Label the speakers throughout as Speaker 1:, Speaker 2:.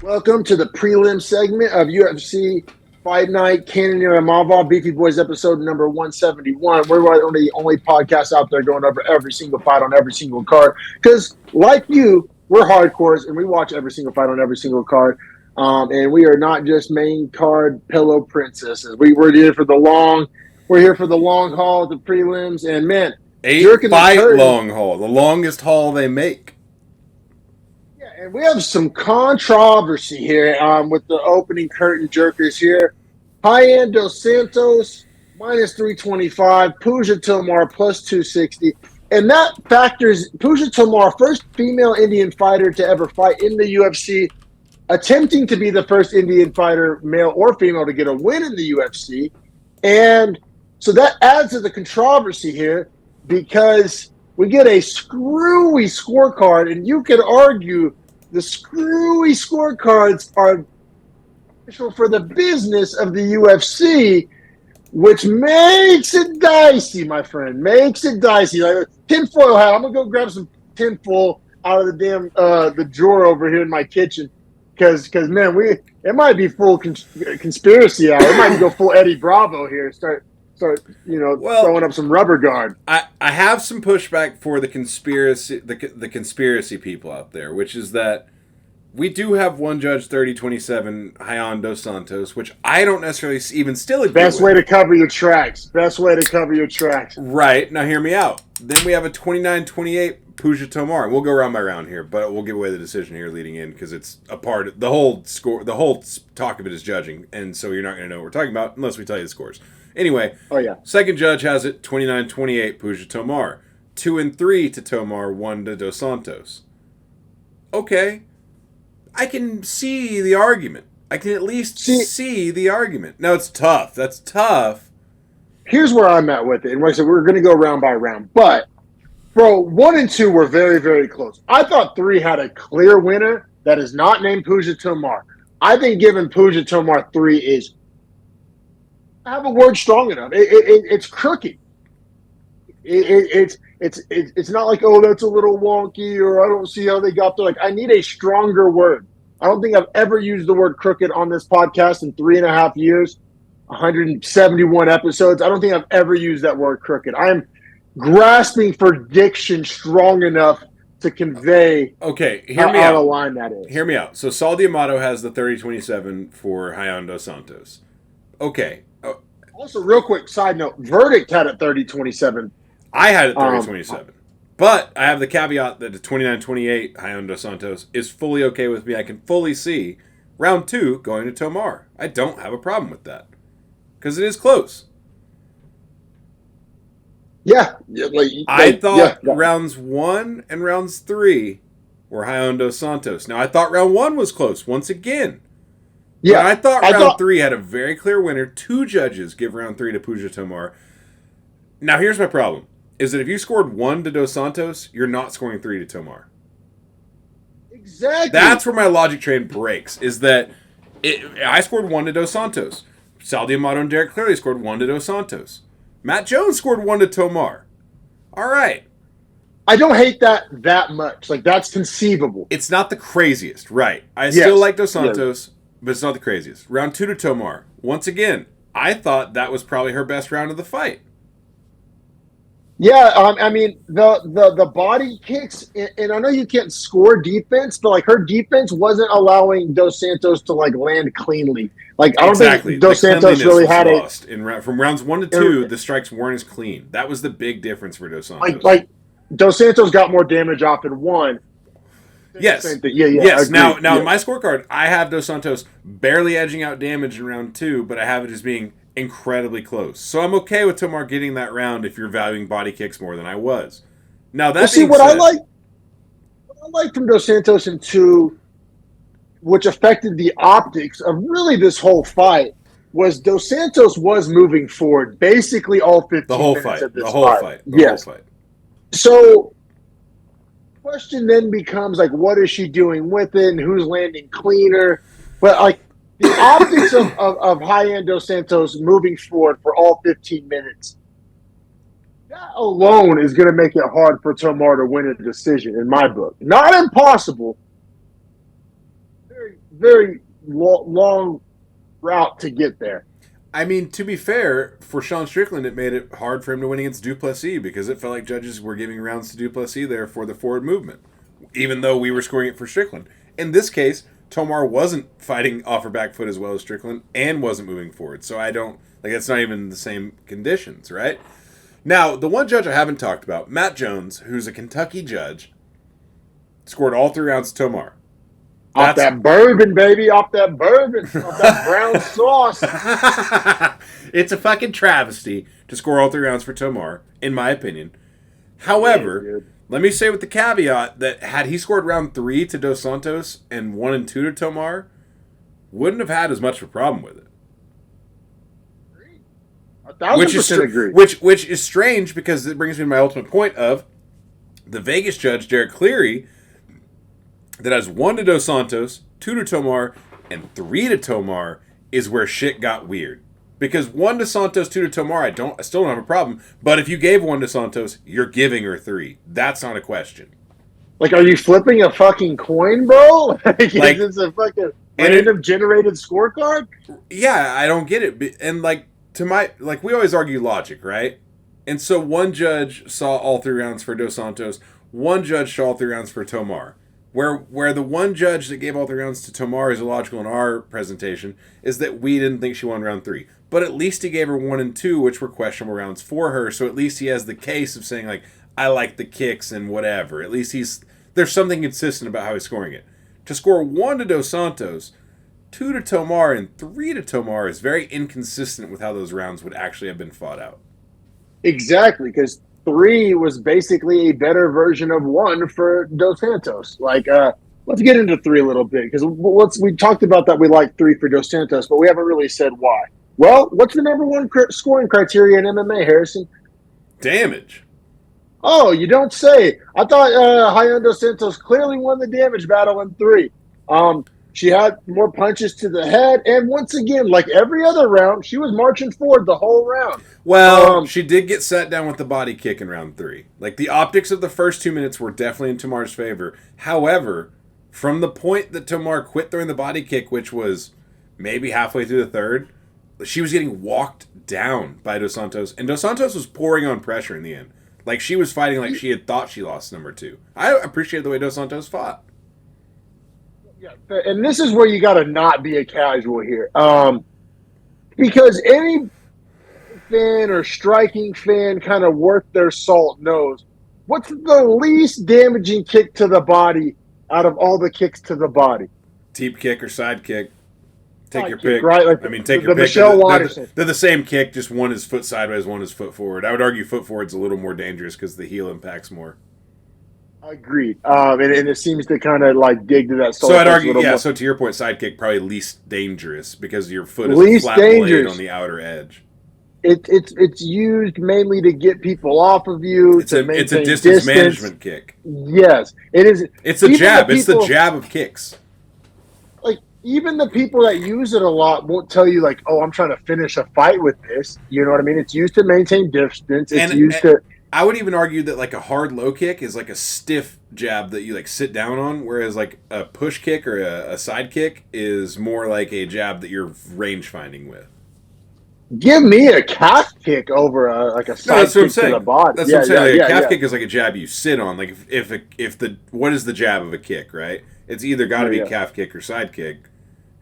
Speaker 1: Welcome to the prelim segment of UFC Fight Night, Cannonier and Imavov, Beefy Boys episode number 171. We're one of the only podcasts out there going over every single fight on every single card. Because, like you, we're hardcores and we watch every single fight on every single card. And we are not just main card pillow princesses. We're here for the long. We're here for the long haul, the prelims, and man,
Speaker 2: 8-fight long haul, the longest haul they make.
Speaker 1: Yeah, and we have some controversy here with the opening curtain jerkers here. High-end Dos Santos, minus 325. Pooja Tomar, plus 260. And that factors Pooja Tomar, first female Indian fighter to ever fight in the UFC, attempting to be the first Indian fighter, male or female, to get a win in the UFC. And so that adds to the controversy here because we get a screwy scorecard, and you could argue the screwy scorecards are official for the business of the UFC, which makes it dicey, my friend. Makes it dicey. Like tinfoil hat. I'm gonna go grab some tinfoil out of the damn the drawer over here in my kitchen, because man, it might be full conspiracy out. It might go full Eddie Bravo here. Start throwing up some rubber guard.
Speaker 2: I have some pushback for the conspiracy the conspiracy people out there, which is that we do have one judge 30-27 Rayon Dos Santos, which I don't necessarily even still agree
Speaker 1: Best way to cover your tracks. Best way to cover your tracks.
Speaker 2: Right. Now hear me out. Then we have a 29-28 Pooja Tomar. We'll go round by round here, but we'll give away the decision here leading in because it's a part of the whole score. The whole talk of it is judging, and so you're not going to know what we're talking about unless we tell you the scores. Anyway, second judge has it 29-28 Pooja Tomar. 2 and 3 to Tomar, 1 to Dos Santos. Okay. I can see the argument. I can at least see the argument. Now, it's tough. That's tough.
Speaker 1: Here's where I'm at with it. And like I said, we're going to go round by round. But, bro, 1 and 2 were very, very close. I thought 3 had a clear winner that is not named Pooja Tomar. I think giving Pooja Tomar 3 is, I have a word strong enough. It's crooked. It's not like, oh, that's a little wonky, or I don't see how they got there. Like, I need a stronger word. I don't think I've ever used the word crooked on this podcast in 3.5 years, 171 episodes. I don't think I've ever used that word crooked. I'm grasping for diction strong enough to convey
Speaker 2: how
Speaker 1: out of line that is.
Speaker 2: Hear me out. So Saul D'Amato has the 30-27 for Rayon Dos Santos. Okay.
Speaker 1: Also, real quick side note, Verdict had it 30-27.
Speaker 2: I had it 30-27. But I have the caveat that the 29-28 Rayon Dos Santos is fully okay with me. I can fully see round 2 going to Tomar. I don't have a problem with that. Because it is close.
Speaker 1: Yeah.
Speaker 2: I thought rounds 1 and rounds 3 were Rayon Dos Santos. Now, I thought round 1 was close once again. Yeah. But I thought round 3 had a very clear winner. 2 judges give round 3 to Pooja Tomar. Now, here's my problem. Is that if you scored 1 to Dos Santos, you're not scoring 3 to Tomar.
Speaker 1: Exactly.
Speaker 2: That's where my logic train breaks, is that I scored 1 to Dos Santos. Sal D'Amato and Derek clearly scored 1 to Dos Santos. Matt Jones scored 1 to Tomar. All right.
Speaker 1: I don't hate that much. Like, that's conceivable.
Speaker 2: It's not the craziest, right. I still like Dos Santos, but it's not the craziest. Round 2 to Tomar. Once again, I thought that was probably her best round of the fight.
Speaker 1: Yeah, I mean, the body kicks, and I know you can't score defense, but, like, her defense wasn't allowing Dos Santos to, like, land cleanly. Like, I don't think Dos Santos really had it.
Speaker 2: From rounds 1 to 2, the strikes weren't as clean. That was the big difference for Dos Santos.
Speaker 1: Like Dos Santos got more damage off in 1.
Speaker 2: Yes. Yes. Now, in my scorecard, I have Dos Santos barely edging out damage in round 2, but I have it as being incredibly close. So I'm okay with Tomar getting that round if you're valuing body kicks more than I was. Now that
Speaker 1: what I like from Dos Santos in 2, which affected the optics of really this whole fight, was Dos Santos was moving forward basically all 15 minutes of this fight. The whole fight. So the question then becomes, like, what is she doing with it and who's landing cleaner? But, like, the optics of high-end Dos Santos moving forward for all 15 minutes, that alone is going to make it hard for Tomar to win a decision, in my book. Not impossible. Very, very long route to get there.
Speaker 2: I mean, to be fair, for Sean Strickland, it made it hard for him to win against Duplessis because it felt like judges were giving rounds to Duplessis there for the forward movement, even though we were scoring it for Strickland. In this case, Tomar wasn't fighting off her back foot as well as Strickland and wasn't moving forward. So I don't, like, it's not even the same conditions, right? Now, the one judge I haven't talked about, Matt Jones, who's a Kentucky judge, scored all 3 rounds to Tomar.
Speaker 1: Off that bourbon, baby. Off that bourbon. Off that brown sauce.
Speaker 2: It's a fucking travesty to score all 3 rounds for Tomar, in my opinion. However, let me say with the caveat that had he scored round 3 to Dos Santos and 1 and 2 to Tomar, wouldn't have had as much of a problem with it.
Speaker 1: 1,000% agree.
Speaker 2: Which is strange because it brings me to my ultimate point of the Vegas judge, Derek Cleary, that has 1 to Dos Santos, 2 to Tomar, and 3 to Tomar is where shit got weird. Because 1 to Santos, 2 to Tomar, I still don't have a problem. But if you gave 1 to Santos, you're giving her 3. That's not a question.
Speaker 1: Like, are you flipping a fucking coin, bro? Is this a fucking random generated scorecard?
Speaker 2: Yeah, I don't get it. And we always argue logic, right? And so one judge saw all 3 rounds for Dos Santos, one judge saw all 3 rounds for Tomar. Where the one judge that gave all 3 rounds to Tomar is illogical in our presentation is that we didn't think she won round 3. But at least he gave her 1 and 2, which were questionable rounds for her. So at least he has the case of saying, like, I like the kicks and whatever. At least there's something consistent about how he's scoring it. To score 1 to Dos Santos, 2 to Tomar, and 3 to Tomar is very inconsistent with how those rounds would actually have been fought out.
Speaker 1: Exactly, because 3 was basically a better version of 1 for Dos Santos. Let's get into 3 a little bit, because we talked about that we like 3 for Dos Santos, but we haven't really said why. Well, what's the number 1 scoring criteria in MMA, Harrison?
Speaker 2: Damage.
Speaker 1: Oh, you don't say. I thought Rayan Dos Santos clearly won the damage battle in 3. She had more punches to the head, and once again, like every other round, she was marching forward the whole round.
Speaker 2: Well, she did get sat down with the body kick in round 3. Like, the optics of the first 2 minutes were definitely in Tomar's favor. However, from the point that Tomar quit throwing the body kick, which was maybe halfway through the third, she was getting walked down by Dos Santos, and Dos Santos was pouring on pressure in the end. Like, she was fighting like she had thought she lost number 2. I appreciate the way Dos Santos fought.
Speaker 1: Yeah, and this is where you got to not be a casual here. Because any fan or striking fan kind of worth their salt knows what's the least damaging kick to the body out of all the kicks to the body?
Speaker 2: Teep kick or side kick. Take your
Speaker 1: kick,
Speaker 2: pick.
Speaker 1: right? Like
Speaker 2: take your pick.
Speaker 1: Michelle Watterson.
Speaker 2: They're the same kick, just one is foot sideways, one is foot forward. I would argue foot forward's a little more dangerous because the heel impacts more.
Speaker 1: Agreed. And it seems to kind of like dig to that.
Speaker 2: So I'd argue, yeah. So to your point, side kick probably least dangerous because your foot is
Speaker 1: least
Speaker 2: a flat
Speaker 1: dangerous.
Speaker 2: blade on the outer edge.
Speaker 1: It's used mainly to get people off of you.
Speaker 2: It's a distance management kick.
Speaker 1: Yes, it is.
Speaker 2: It's a jab. It's the jab of kicks.
Speaker 1: Like, even the people that use it a lot won't tell you, like, oh, I'm trying to finish a fight with this. You know what I mean? It's used to maintain distance.
Speaker 2: I would even argue that, like, a hard low kick is like a stiff jab that you, like, sit down on, whereas, like, a push kick or a side kick is more like a jab that you're range finding with.
Speaker 1: Give me a calf kick over a side kick to the body.
Speaker 2: That's what I'm saying. Like, a calf kick is like a jab you sit on. Like, what is the jab of a kick, right? It's either got to be calf kick or side kick,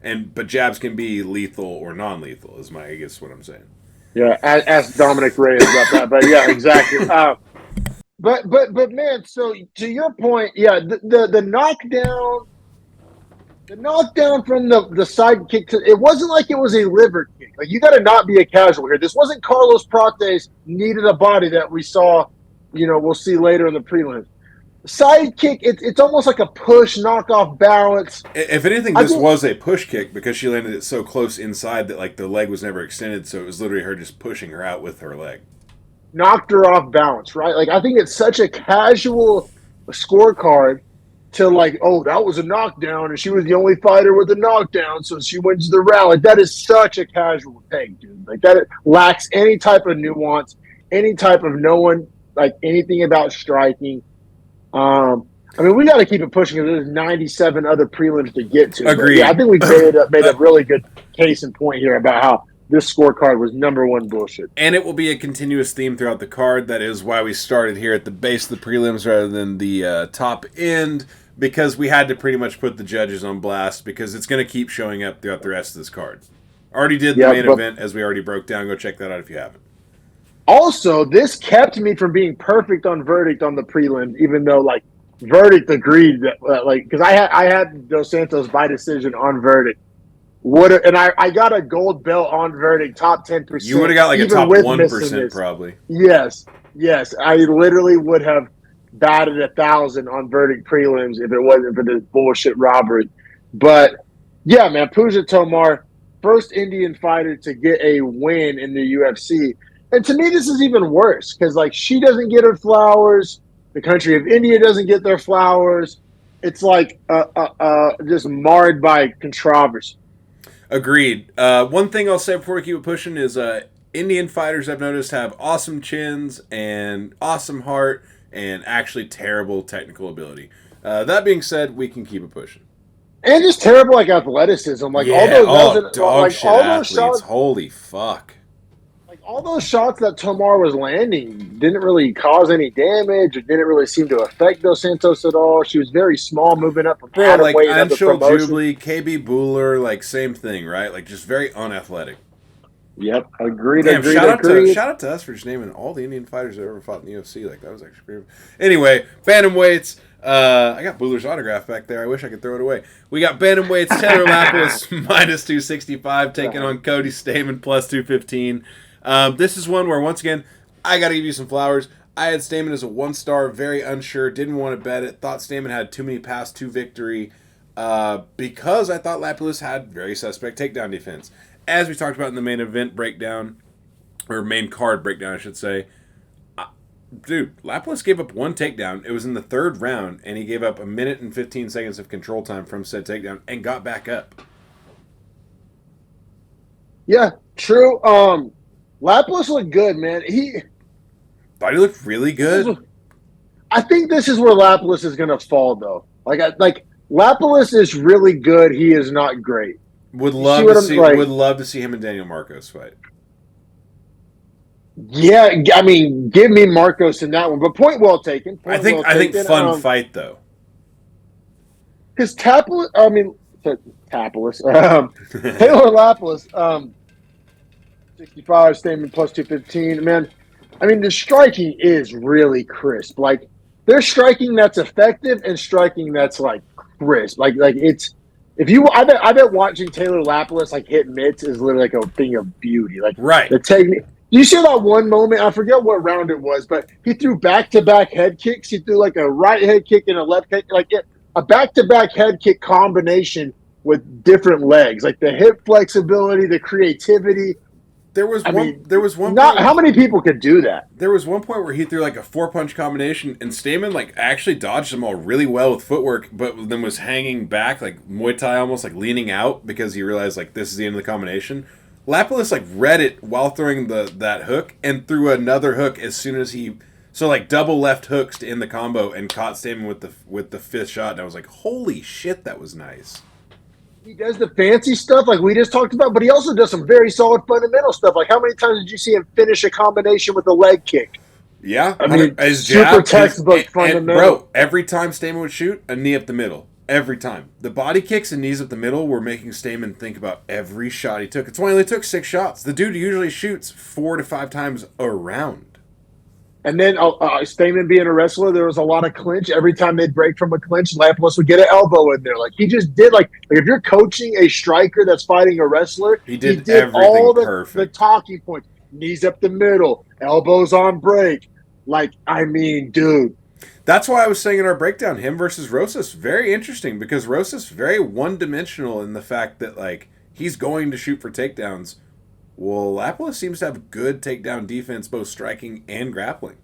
Speaker 2: but jabs can be lethal or non-lethal. I guess what I'm saying. Yeah,
Speaker 1: ask Dominic Reyes about that. But yeah, exactly. But man, so to your point, yeah, the knockdown. The knockdown from the side kick, it wasn't like it was a liver kick. Like, you got to not be a casual here. This wasn't Carlos Prates needed a body that we saw, we'll see later in the prelims. Side kick, it's almost like a push, knock off balance.
Speaker 2: If anything, this was a push kick because she landed it so close inside that, like, the leg was never extended, so it was literally her just pushing her out with her leg.
Speaker 1: Knocked her off balance, right? Like, I think it's such a casual scorecard to, like, oh, that was a knockdown, and she was the only fighter with a knockdown, so she wins the round. Like, that is such a casual take, dude. Like, that lacks any type of nuance, any type of knowing, like, anything about striking. I mean, we got to keep it pushing because there's 97 other prelims to get to.
Speaker 2: Agreed.
Speaker 1: But yeah, I think we made a really good case in point here about how this scorecard was number one bullshit.
Speaker 2: And it will be a continuous theme throughout the card. That is why we started here at the base of the prelims rather than the top end, because we had to pretty much put the judges on blast because it's going to keep showing up throughout the rest of this card. Already did the main event, as we already broke down. Go check that out if you haven't.
Speaker 1: Also, this kept me from being perfect on verdict on the prelims, even though, like, verdict agreed that, because I had Dos Santos by decision on verdict. I got a gold belt on verdict, top 10%.
Speaker 2: You would have got like a top 1% probably.
Speaker 1: Yes. I literally would have batted 1,000 on verdict prelims if it wasn't for this bullshit robbery. But yeah, man, Pooja Tomar, first Indian fighter to get a win in the UFC. And to me, this is even worse because, like, she doesn't get her flowers. The country of India doesn't get their flowers. It's like just marred by controversy.
Speaker 2: Agreed. One thing I'll say before we keep it pushing is Indian fighters I've noticed have awesome chins and awesome heart and actually terrible technical ability. That being said, we can keep it pushing.
Speaker 1: And just terrible like athleticism. Like
Speaker 2: dog shit athletes.
Speaker 1: Shots,
Speaker 2: holy fuck.
Speaker 1: Like all those shots that Tomar was landing didn't really cause any damage. It didn't really seem to affect Dos Santos at all. She was very small, moving up from
Speaker 2: like
Speaker 1: weight
Speaker 2: Anshul Jubilee, KB Buhler, like same thing, right? Like just very unathletic.
Speaker 1: Yep, agreed.
Speaker 2: Shout out to us for just naming all the Indian fighters that ever fought in the UFC. Like that was actually pretty. Anyway, bantamweights. I got Buhler's autograph back there. I wish I could throw it away. We got bantamweights. Taylor Lapis minus 265 taking on Cody Stamann plus 215. This is one where, once again, I got to give you some flowers. I had Stamann as a 1-star, very unsure, didn't want to bet it, thought Stamann had too many pass to victory because I thought Lapilus had very suspect takedown defense. As we talked about in the main event breakdown, or main card breakdown, I should say, dude, Lapilus gave up one takedown. It was in the third round, and he gave up 1 minute and 15 seconds of control time from said takedown and got back up.
Speaker 1: Yeah, true. Lapilus looked good, man.
Speaker 2: Thought he looked really good.
Speaker 1: I think this is where Lapilus is going to fall, though. Like Lapilus is really good. He is not great.
Speaker 2: Would love to see him and Daniel Marcos fight.
Speaker 1: Yeah, I mean, give me Marcos in that one. But point well taken.
Speaker 2: I think fun fight though.
Speaker 1: Because Taylor Lapilus, 65, Stamann plus 215. Man, I mean, the striking is really crisp. Like, there's striking that's effective and striking that's like crisp. Like it's I bet watching Taylor Lapilus like hit mitts is literally like a thing of beauty. Like
Speaker 2: right.
Speaker 1: The technique. You see that one moment? I forget what round it was, but he threw back-to-back head kicks. He threw like a right head kick and a left kick, like a back-to-back head kick combination with different legs, like the hip flexibility, the creativity.
Speaker 2: There was one.
Speaker 1: How many people could do that?
Speaker 2: There was one point where he threw like a 4-punch combination, and Stamann like actually dodged them all really well with footwork, but then was hanging back like Muay Thai, almost like leaning out because he realized like this is the end of the combination. Lapilus like read it while throwing that hook and threw another hook as soon as double left hooks to end the combo and caught Stamann with the fifth shot, and I was like, holy shit, that was nice.
Speaker 1: He does the fancy stuff like we just talked about, but he also does some very solid fundamental stuff. Like, how many times did you see him finish a combination with a leg kick?
Speaker 2: Yeah,
Speaker 1: I mean,
Speaker 2: his
Speaker 1: super
Speaker 2: jab,
Speaker 1: textbook fundamental.
Speaker 2: And bro, every time Stamann would shoot, a knee up the middle. Every time. The body kicks and knees up the middle were making Stamann think about every shot he took. It's why he only took 6 shots. The dude usually shoots 4 to 5 times a round.
Speaker 1: And then Stamann being a wrestler, there was a lot of clinch. Every time they'd break from a clinch, Lapilus would get an elbow in there. Like, he just did, like if you're coaching a striker that's fighting a wrestler,
Speaker 2: he did all
Speaker 1: the talking points. Knees up the middle, elbows on break. Like, I mean, dude.
Speaker 2: That's why I was saying in our breakdown, him versus Rosas, very interesting, because Rosas very one-dimensional in the fact that, like, he's going to shoot for takedowns. Well, Lapilus seems to have good takedown defense, both striking and grappling.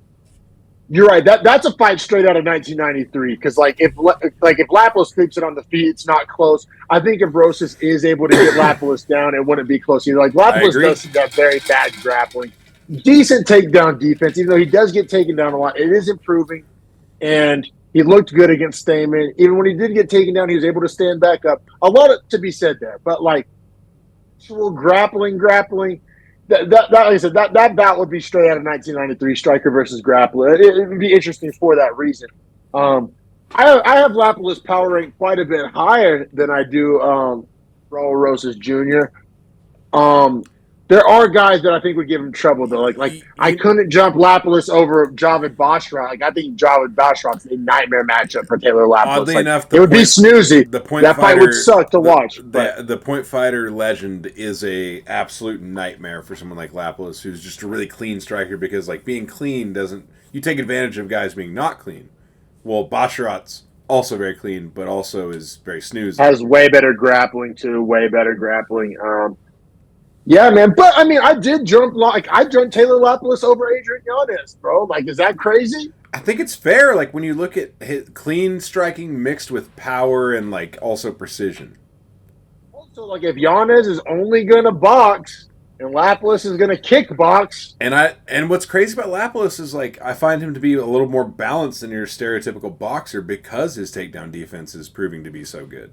Speaker 1: You're right. That's a fight straight out of 1993. Because if Lapilus keeps it on the feet, it's not close. I think if Rosas is able to get Lapilus down, it wouldn't be close either. Like, Lapilus does that very bad grappling, decent takedown defense. Even though he does get taken down a lot, it is improving. And He looked good against Stamen. Even when he did get taken down, he was able to stand back up. A lot to be said there, but like actual grappling. Like I said, that bout would be straight out of 1993, striker versus grappler. It would be interesting for that reason. I have Lapalus power rank quite a bit higher than I do Raul Rosas Jr. There are guys that I think would give him trouble though. Like I couldn't jump Lapalus over Javid Bashra. Like I think Javid Bashra's a nightmare matchup for Taylor Lapalus.
Speaker 2: Oddly enough,
Speaker 1: it would be snoozy.
Speaker 2: The point
Speaker 1: that
Speaker 2: fighter,
Speaker 1: fight would suck to watch.
Speaker 2: The point fighter legend is a absolute nightmare for someone like Lapalus, who's just a really clean striker. Because like being clean doesn't, you take advantage of guys being not clean. Well, Bashrat's also very clean, but also is very snoozy.
Speaker 1: Has way better grappling too. Way better grappling. Yeah, man. But I mean, I jumped Taylor Lapalus over Adrian Yanez, bro. Like, is that crazy?
Speaker 2: I think it's fair. Like when you look at his clean striking mixed with power and like also precision.
Speaker 1: Also, like if Yanez is only gonna box and Lapalus is gonna kick box,
Speaker 2: and what's crazy about Lapalus is like I find him to be a little more balanced than your stereotypical boxer because his takedown defense is proving to be so good.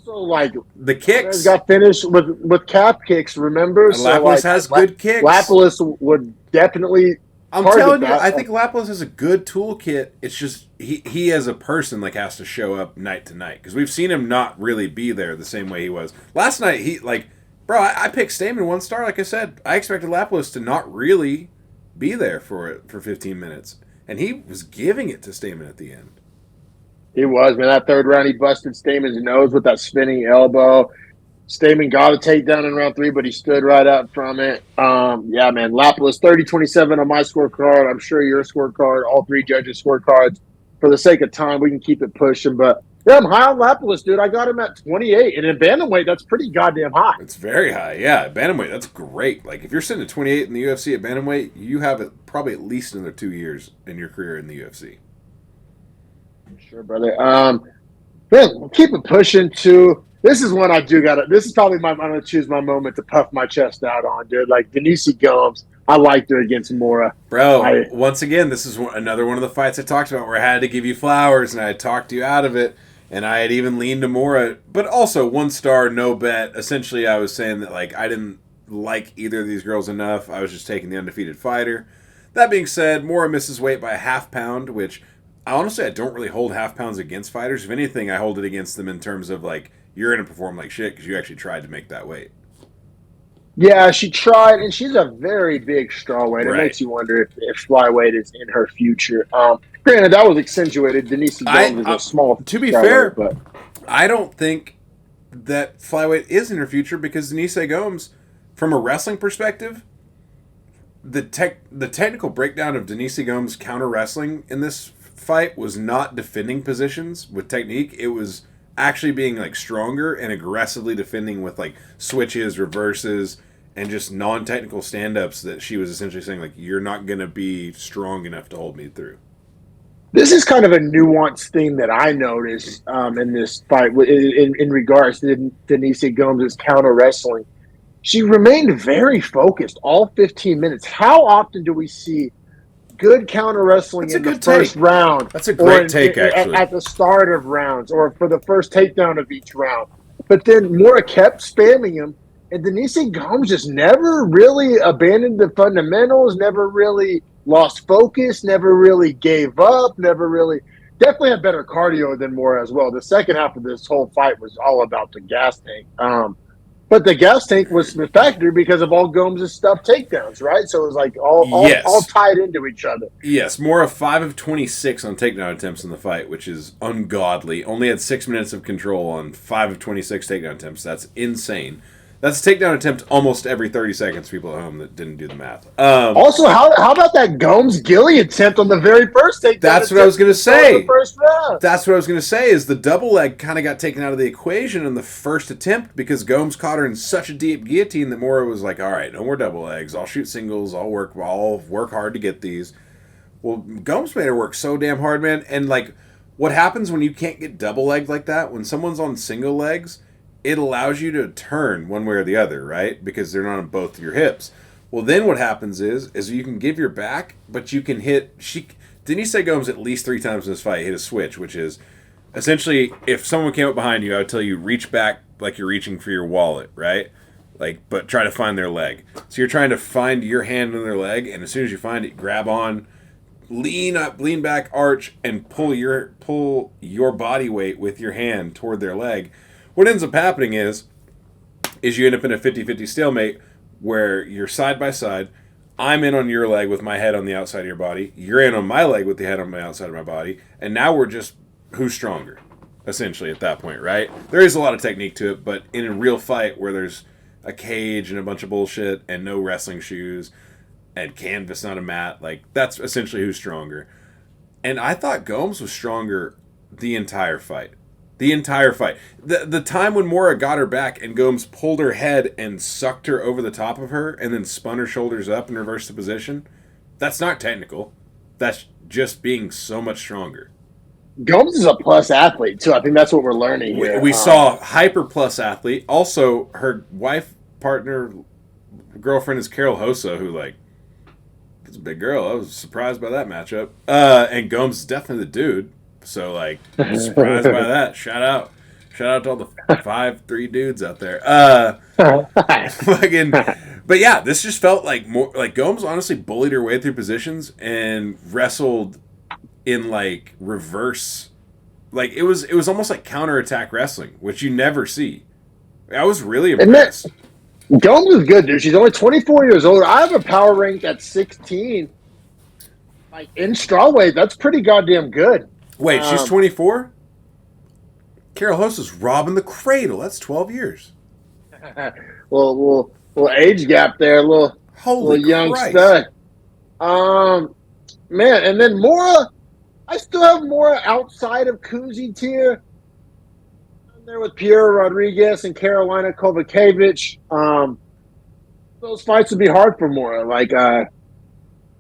Speaker 1: So like
Speaker 2: the kicks
Speaker 1: got finished with calf kicks, remember?
Speaker 2: Lapalus has good kicks.
Speaker 1: Lapalus would definitely.
Speaker 2: I'm telling you, I think Lapalus has a good toolkit. It's just he as a person like has to show up night to night because we've seen him not really be there the same way he was last night. He like, bro, I picked Stamen 1 star. Like I said, I expected Lapalus to not really be there for 15 minutes, and he was giving it to Stamen at the end.
Speaker 1: He was, man. That third round, he busted Stamen's nose with that spinning elbow. Stamen got a takedown in round 3, but he stood right up from it. Yeah, man. Lapalus 30-27 on my scorecard. I'm sure your scorecard, all 3 judges' scorecards. For the sake of time, we can keep it pushing. But yeah, I'm high on Lapalus, dude. I got him at 28. And in bantamweight, that's pretty goddamn high.
Speaker 2: It's very high. Yeah, bantamweight, that's great. Like if you're sitting at 28 in the UFC at bantamweight, you have it probably at least another 2 years in your career in the UFC.
Speaker 1: Sure, brother. Man, we'll keep it pushing too. This is one I do gotta. This is probably I'm gonna choose my moment to puff my chest out on, dude. Like Denise Gomes, I liked her against Mora.
Speaker 2: Bro, once again, this is another one of the fights I talked about where I had to give you flowers and I talked you out of it, and I had even leaned to Mora, but also 1 star, no bet. Essentially, I was saying that like I didn't like either of these girls enough. I was just taking the undefeated fighter. That being said, Mora misses weight by a ½ pound, which honestly I don't really hold ½ pounds against fighters. If anything, I hold it against them in terms of like you're going to perform like shit because you actually tried to make that weight.
Speaker 1: Yeah, she tried, and she's a very big strawweight. Right. It makes you wonder if flyweight is in her future. Granted, that was accentuated. Denise Gomes is a small.
Speaker 2: To be fair, but I don't think that flyweight is in her future because Denise Gomes, from a wrestling perspective, the technical breakdown of Denise Gomes' counter wrestling in this fight was not defending positions with technique. It was actually being like stronger and aggressively defending with like switches, reverses, and just non-technical stand-ups that she was essentially saying like you're not going to be strong enough to hold me through.
Speaker 1: This is kind of a nuanced thing that I noticed in this fight in regards to Denise Gomes' counter wrestling. She remained very focused all 15 minutes. How often do we see good counter wrestling in the first round?
Speaker 2: That's a great take, actually.
Speaker 1: At the start of rounds or for the first takedown of each round. But then Mora kept spamming him, and Denise Gomes just never really abandoned the fundamentals, never really lost focus, never really gave up, definitely had better cardio than Mora as well. The second half of this whole fight was all about the gas tank. But the gas tank was the factor because of all Gomes' stuff takedowns, right? So it was like all tied into each other.
Speaker 2: Yes, Mora 5 of 26 on takedown attempts in the fight, which is ungodly. Only had 6 minutes of control on 5 of 26 takedown attempts. That's insane. That's a takedown attempt almost every 30 seconds, people at home that didn't do the math.
Speaker 1: Also, how about that Gomes-Gilly attempt on the very first takedown?
Speaker 2: That's what I was going to say.
Speaker 1: The first round.
Speaker 2: That's what I was going to say is the double leg kind of got taken out of the equation in the first attempt because Gomes caught her in such a deep guillotine that Mora was like, all right, no more double legs. I'll shoot singles. I'll work hard to get these. Well, Gomes made her work so damn hard, man. And like what happens when you can't get double legged like that, when someone's on single legs, it allows you to turn one way or the other, right? Because they're not on both your hips. Well, then what happens is you can give your back, but you can hit. didn't he say Gomes at least 3 times in this fight hit a switch, which is essentially if someone came up behind you, I would tell you reach back like you're reaching for your wallet, right? Like, but try to find their leg. So you're trying to find your hand on their leg, and as soon as you find it, grab on, lean up, lean back, arch, and pull your body weight with your hand toward their leg. What ends up happening is you end up in a 50-50 stalemate where you're side by side. I'm in on your leg with my head on the outside of your body. You're in on my leg with the head on the outside of my body. And now we're just who's stronger, essentially, at that point, right? There is a lot of technique to it, but in a real fight where there's a cage and a bunch of bullshit and no wrestling shoes and canvas, not a mat, like, that's essentially who's stronger. And I thought Gomes was stronger the entire fight. The entire fight. The time when Mora got her back and Gomes pulled her head and sucked her over the top of her and then spun her shoulders up and reversed the position, that's not technical. That's just being so much stronger.
Speaker 1: Gomes is a plus athlete, too. I think that's what we're learning here.
Speaker 2: We saw hyper plus athlete. Also, her wife, partner, girlfriend is Carol Hossa, who, like, that's a big girl. I was surprised by that matchup. And Gomes is definitely the dude. So, like, surprised by that. Shout out to all the 5'3" dudes out there. But yeah, this just felt like more like Gomes honestly bullied her way through positions and wrestled in like reverse. Like it was almost like counterattack wrestling, which you never see. I was really impressed.
Speaker 1: Gomes is good, dude. She's only 24 years old. I have a power rank at 16. Like in strawweight, that's pretty goddamn good.
Speaker 2: Wait, she's 24? Carol Host is robbing the cradle. That's 12 years.
Speaker 1: Well, age gap there, little young
Speaker 2: Christ.
Speaker 1: stud. Man, and then Mora, I still have Mora outside of Kuzi tier. I'm there with Piero Rodriguez and Carolina Kovacevic. Those fights would be hard for Mora. Like,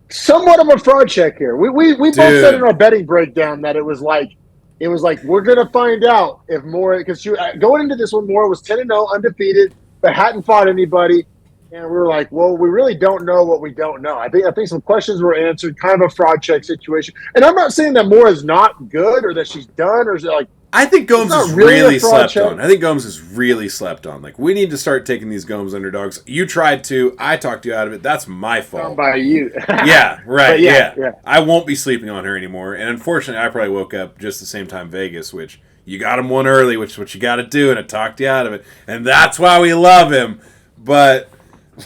Speaker 1: somewhat of a fraud check here. We both said in our betting breakdown that it was like we're gonna find out if Mora, because going into this one, Mora was 10-0 undefeated but hadn't fought anybody, and we were like, well, we really don't know what we don't know. I think some questions were answered, kind of a fraud check situation. And I'm not saying that Mora is not good or that she's done or like.
Speaker 2: I think Gomes is really slept on. I think Gomes is really slept on. Like, we need to start taking these Gomes underdogs. You tried to. I talked you out of it. That's my fault.
Speaker 1: Done by you.
Speaker 2: Yeah, right. Yeah. I won't be sleeping on her anymore. And unfortunately, I probably woke up just the same time Vegas, which you got him one early, which is what you got to do, and I talked you out of it. And that's why we love him. But,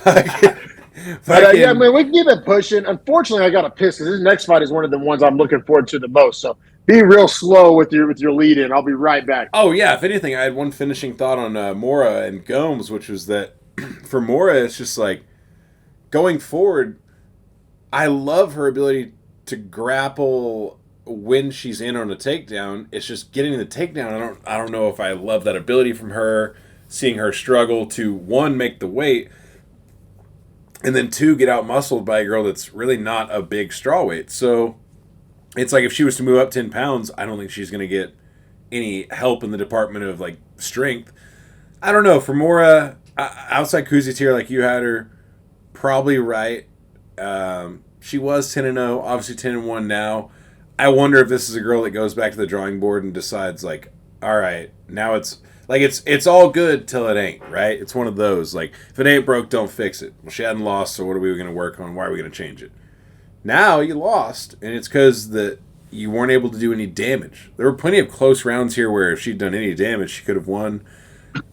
Speaker 1: yeah, I mean, we can keep it pushing. Unfortunately, I got to piss because this next fight is one of the ones I'm looking forward to the most. So be real slow with your lead in. I'll be right back.
Speaker 2: Oh yeah, if anything, I had one finishing thought on Mora and Gomes, which was that for Mora, it's just like going forward. I love her ability to grapple when she's in on a takedown. It's just getting the takedown. I don't know if I love that ability from her. Seeing her struggle to, one, make the weight, and then two, get out muscled by a girl that's really not a big strawweight. So it's like if she was to move up 10 pounds, I don't think she's going to get any help in the department of like strength. I don't know. For Mora, outside Kuzi tier, like you had her, probably right. She was 10-0, obviously 10-1 now. I wonder if this is a girl that goes back to the drawing board and decides like, all right, now it's all good till it ain't, right? It's one of those. Like, if it ain't broke, don't fix it. Well, she hadn't lost, so what are we going to work on? Why are we going to change it? Now you lost, and it's because you weren't able to do any damage. There were plenty of close rounds here where if she'd done any damage, she could have won.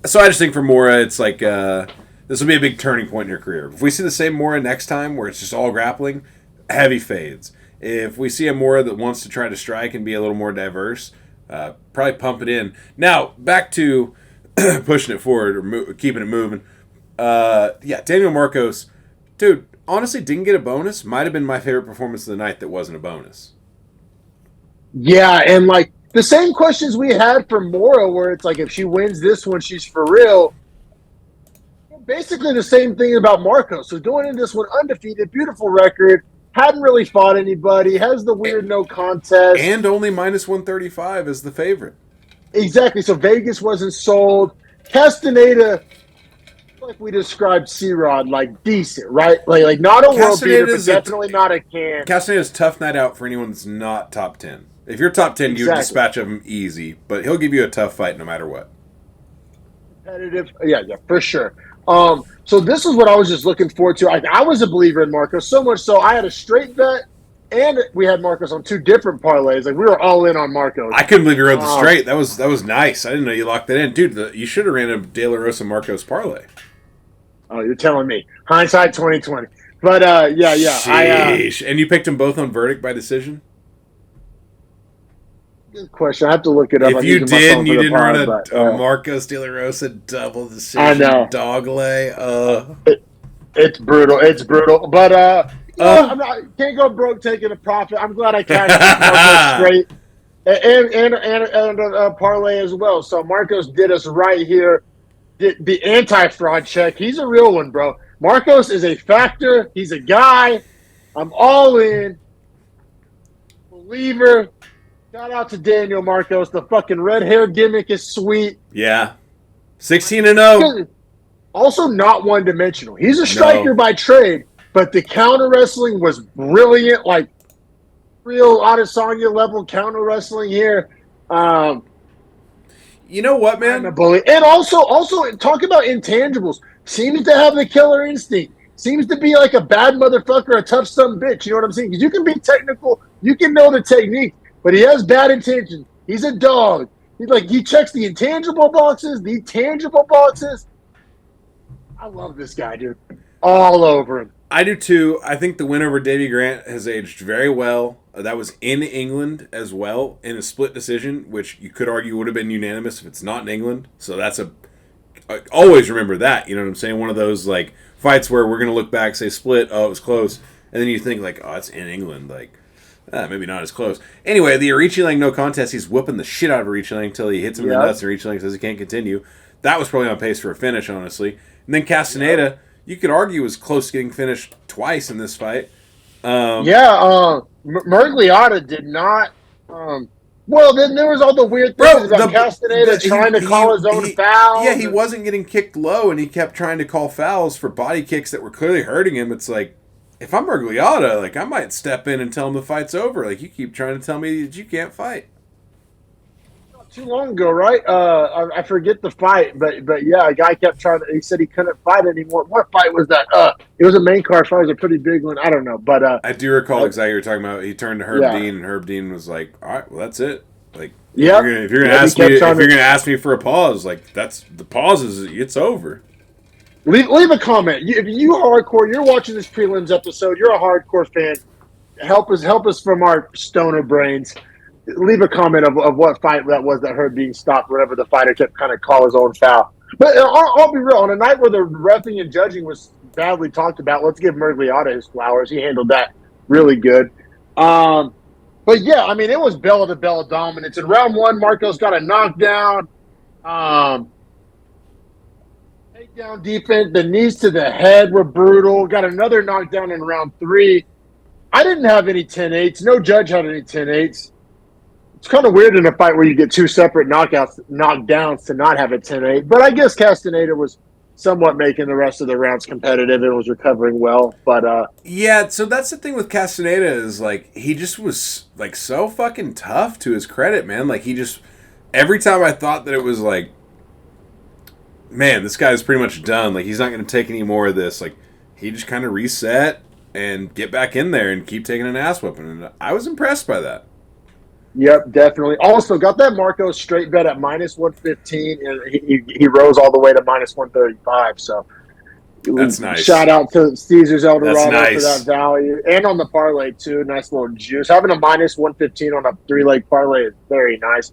Speaker 2: So I just think for Mora, it's like this will be a big turning point in her career. If we see the same Mora next time where it's just all grappling, heavy fades. If we see a Mora that wants to try to strike and be a little more diverse, probably pump it in. Now, back to pushing it forward or keeping it moving. Daniel Marcos, dude, honestly didn't get a bonus. Might have been my favorite performance of the night that wasn't a bonus.
Speaker 1: Yeah, and like the same questions we had for Mora, where it's like if she wins this one, she's for real. Basically the same thing about Marcos. So going into this one undefeated, beautiful record, hadn't really fought anybody, has the weird no contest.
Speaker 2: And only minus 135 is the favorite.
Speaker 1: Exactly. So Vegas wasn't sold. Castaneda, like we described C-Rod, like decent, right? Like not a world beater, but definitely not a can.
Speaker 2: Castaneda's a tough night out for anyone that's not top 10. If you're top 10, you dispatch of him easy, but he'll give you a tough fight no matter what.
Speaker 1: Competitive, yeah, for sure. So this is what I was just looking forward to. I was a believer in Marcos, so much so I had a straight bet, and we had Marcos on 2 different parlays. Like we were all in on Marcos.
Speaker 2: I couldn't believe you rode the straight. That was nice. I didn't know you locked that in, dude. You should have ran a De La Rosa Marcos parlay.
Speaker 1: Oh, you're telling me. Hindsight 2020. But yeah.
Speaker 2: Sheesh. And you picked them both on verdict by decision?
Speaker 1: Good question. I have to look it up.
Speaker 2: If you did and you didn't run a Marcos De La Rosa double decision
Speaker 1: I know.
Speaker 2: dog lay,
Speaker 1: it's brutal. It's brutal. But can't go broke taking a profit. I'm glad I cashed Marcos straight and a parlay as well. So Marcos did us right here. The anti-fraud check. He's a real one, bro. Marcos is a factor. He's a guy. I'm all in. Believer. Shout out to Daniel Marcos. The fucking red hair gimmick is sweet.
Speaker 2: Yeah. 16-0.
Speaker 1: Also not one-dimensional. He's a striker by trade, but the counter wrestling was brilliant. Like real Adesanya level counter wrestling here.
Speaker 2: You know what, man?
Speaker 1: And also talk about intangibles. Seems to have the killer instinct. Seems to be like a bad motherfucker, a tough son bitch. You know what I'm saying? Because you can be technical, you can know the technique, but he has bad intentions. He's a dog. He checks the intangible boxes, the tangible boxes. I love this guy, dude. All over him.
Speaker 2: I do too. I think the win over Davey Grant has aged very well. That was in England as well, in a split decision, which you could argue would have been unanimous if it's not in England. So that's always remember that. You know what I'm saying? One of those like fights where we're going to look back, say split, oh, it was close. And then you think like, oh, it's in England. Like, maybe not as close. Anyway, the Arichi no contest, he's whooping the shit out of Arichi until he hits him in the nuts and Arichi says he can't continue. That was probably on pace for a finish, honestly. And then Castaneda, you could argue, was close to getting finished twice in this fight.
Speaker 1: Mergliotta did not. Well, then there was all the weird things about Castaneda trying to call his own foul.
Speaker 2: Yeah, he wasn't getting kicked low, and he kept trying to call fouls for body kicks that were clearly hurting him. It's like, if I'm Mergliotta, like, I might step in and tell him the fight's over. Like, you keep trying to tell me that you can't fight.
Speaker 1: Not too long ago, right? I forget the fight, but yeah, a guy kept trying to. He said he couldn't fight anymore. What fight was that? It was a main card fight. It was a pretty big one. I don't know, but
Speaker 2: I do recall exactly what you're talking about. He turned to Herb Dean, and Herb Dean was like, "All right, well, that's it. Like, if you're gonna ask me for a pause, like that's the pause is it's over."
Speaker 1: Leave a comment. If you hardcore, you're watching this prelims episode. You're a hardcore fan. Help us from our stoner brains. Leave a comment of what fight that was that Herb Dean stopped whenever the fighter kept kind of call his own foul. But I'll be real. On a night where the reffing and judging was badly talked about, let's give Mergliotta his flowers. He handled that really good. But yeah, I mean, it was bell-to-bell dominance. In round 1, Marcos got a knockdown. Takedown defense. The knees to the head were brutal. Got another knockdown in round 3. I didn't have any 10-8s. No judge had any 10-8s. It's kind of weird in a fight where you get 2 separate knockdowns to not have a 10-8. But I guess Castaneda was somewhat making the rest of the rounds competitive and was recovering well. But
Speaker 2: yeah, so that's the thing with Castaneda is like he just was like so fucking tough to his credit, man. Like he just every time I thought that it was like, man, this guy's pretty much done. Like he's not going to take any more of this. Like he just kind of reset and get back in there and keep taking an ass whooping. And I was impressed by that.
Speaker 1: Yep, definitely. Also, got that Marcos straight bet at -115, and he rose all the way to -135. So
Speaker 2: that's nice.
Speaker 1: Shout out to Caesars Eldorado for that value, and on the parlay too. Nice little juice. Having a -115 on a 3-leg parlay is very nice.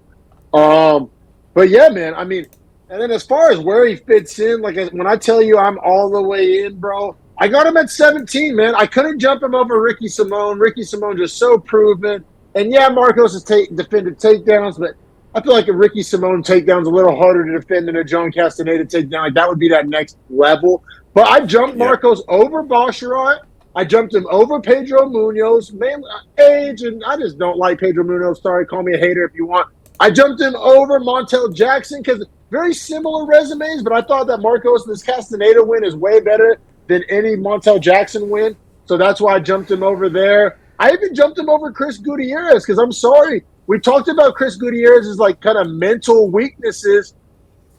Speaker 1: But yeah, man. I mean, and then as far as where he fits in, like when I tell you I'm all the way in, bro, I got him at 17, man. I couldn't jump him over Ricky Simone. Ricky Simone just so proven. And yeah, Marcos has defended takedowns, but I feel like a Ricky Simone takedown's a little harder to defend than a John Castaneda takedown. Like that would be that next level. But I jumped Marcos over Basharat. I jumped him over Pedro Munoz. Man, age, and I just don't like Pedro Munoz. Sorry, call me a hater if you want. I jumped him over Montel Jackson because very similar resumes, but I thought that this Castaneda win is way better than any Montel Jackson win. So that's why I jumped him over there. I even jumped him over Chris Gutierrez because I'm sorry. We talked about Chris Gutierrez's like kind of mental weaknesses.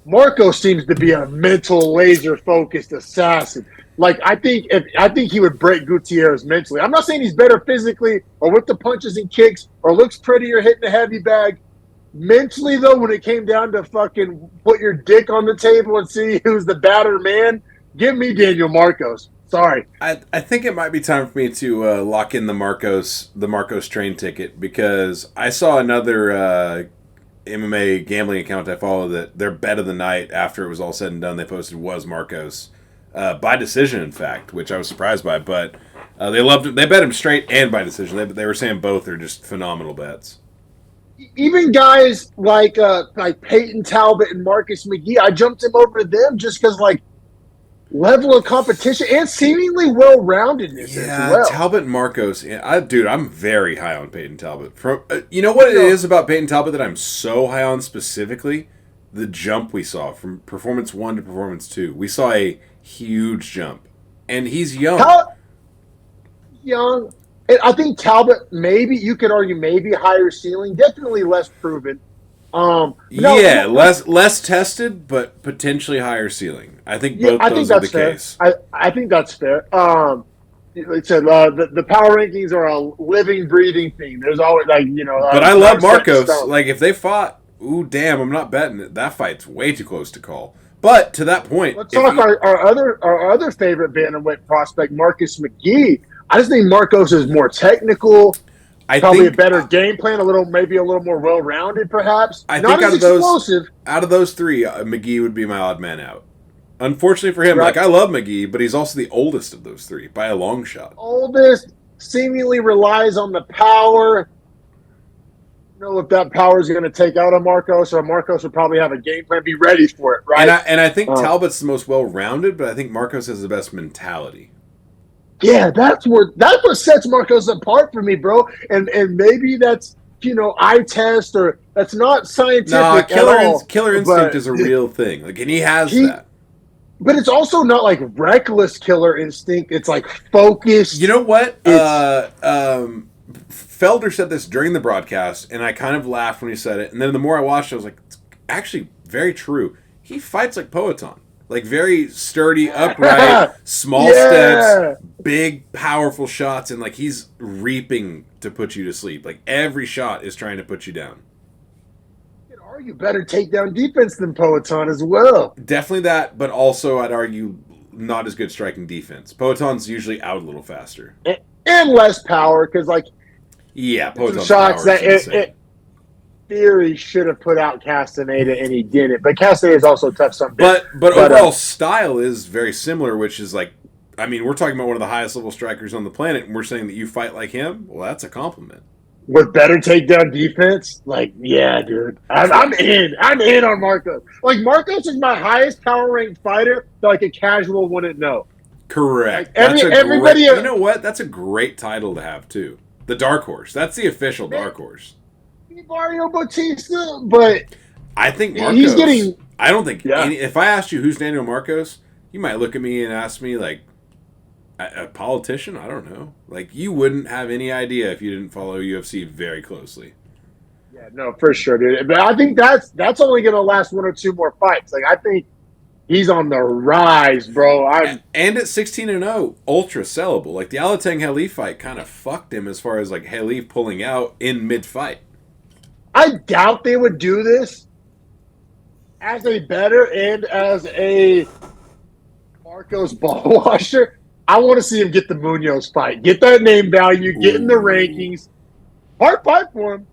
Speaker 1: Marco seems to be a mental, laser-focused assassin. Like I think he would break Gutierrez mentally. I'm not saying he's better physically or with the punches and kicks or looks prettier hitting the heavy bag. Mentally, though, when it came down to fucking put your dick on the table and see who's the badder man, give me Daniel Marcos. Sorry.
Speaker 2: I think it might be time for me to lock in the Marcos train ticket because I saw another MMA gambling account I follow that their bet of the night after it was all said and done they posted was Marcos by decision, in fact, which I was surprised by. But they loved it. They bet him straight and by decision. They were saying both are just phenomenal bets.
Speaker 1: Even guys like Peyton Talbot and Marcus McGee, I jumped him over them just because like level of competition and seemingly well-roundedness as well.
Speaker 2: Talbot and Marcos. I'm very high on Peyton Talbot. You know what it is about Peyton Talbot that I'm so high on specifically? The jump we saw from Performance 1 to Performance 2. We saw a huge jump. And he's young.
Speaker 1: Young. And I think Talbot, maybe, you could argue maybe higher ceiling, definitely less proven.
Speaker 2: Less tested, but potentially higher ceiling. I think both those are the case.
Speaker 1: I think that's fair. Like I said, the power rankings are a living, breathing thing. There's always
Speaker 2: But I love Marcos. Like if they fought, I'm not betting it. That fight's way too close to call. But to that point,
Speaker 1: let's talk our other favorite bantamweight prospect, Marcus McGee. I just think Marcos is more technical. Probably a better game plan, maybe a little more well-rounded, perhaps.
Speaker 2: I think out of those three, McGee would be my odd man out. Unfortunately for him, I love McGee, but he's also the oldest of those three by a long shot.
Speaker 1: Oldest, seemingly relies on the power. Know if that power is going to take out on Marcos, or Marcos would probably have a game plan, be ready for it, right?
Speaker 2: And I think Talbot's the most well-rounded, but I think Marcos has the best mentality.
Speaker 1: Yeah, that's what sets Marcos apart for me, bro. And maybe that's eye test or that's not scientific.
Speaker 2: Killer instinct is a real thing. Like, and he has that.
Speaker 1: But it's also not like reckless killer instinct. It's like focused.
Speaker 2: You know what? Felder said this during the broadcast, and I kind of laughed when he said it. And then the more I watched, I was like, it's actually very true. He fights like Poetan. Like very sturdy, upright, small steps, big, powerful shots, and like he's reaping to put you to sleep. Like every shot is trying to put you down.
Speaker 1: You could argue better takedown defense than Poetan as well.
Speaker 2: Definitely that, but also I'd argue not as good striking defense. Poetan's usually out a little faster.
Speaker 1: And less power, because
Speaker 2: Poetan's
Speaker 1: shots
Speaker 2: power is insane.
Speaker 1: Theory should have put out Castaneda and he didn't. But Castaneda is also tough some bit.
Speaker 2: But overall style is very similar, which is like, I mean, we're talking about one of the highest level strikers on the planet, and we're saying that you fight like him. Well, that's a compliment.
Speaker 1: With better takedown defense, dude, I'm in. I'm in on Marcos. Like Marcos is my highest power ranked fighter that like a casual wouldn't know.
Speaker 2: Correct. You know what? That's a great title to have too. The Dark Horse. That's the official Dark Horse.
Speaker 1: Mario Bautista, but
Speaker 2: I think Marcos.
Speaker 1: He's getting.
Speaker 2: I don't think. If I asked you who's Daniel Marcos, you might look at me and ask me like a politician. I don't know. Like you wouldn't have any idea if you didn't follow UFC very closely.
Speaker 1: Yeah, no, for sure, dude. But I think that's only going to last one or two more fights. Like I think he's on the rise, bro.
Speaker 2: And at 16-0, ultra sellable. Like the Alateng Halif fight kind of fucked him as far as like Halif pulling out in mid-fight.
Speaker 1: I doubt they would do this as a better and as a Marcos ball washer. I want to see him get the Munoz fight. Get that name value, get in the rankings. Hard fight for him.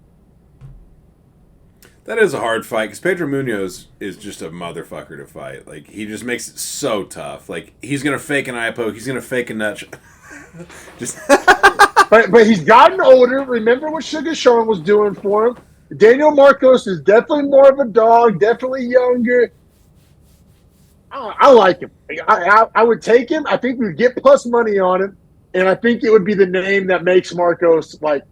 Speaker 2: That is a hard fight because Pedro Munoz is just a motherfucker to fight. Like, he just makes it so tough. Like, he's going to fake an eye poke. He's going to fake a nut.
Speaker 1: But he's gotten older. Remember what Sugar Sean was doing for him. Daniel Marcos is definitely more of a dog, definitely younger. I like him. I would take him. I think we'd get plus money on him, and I think it would be the name that makes Marcos like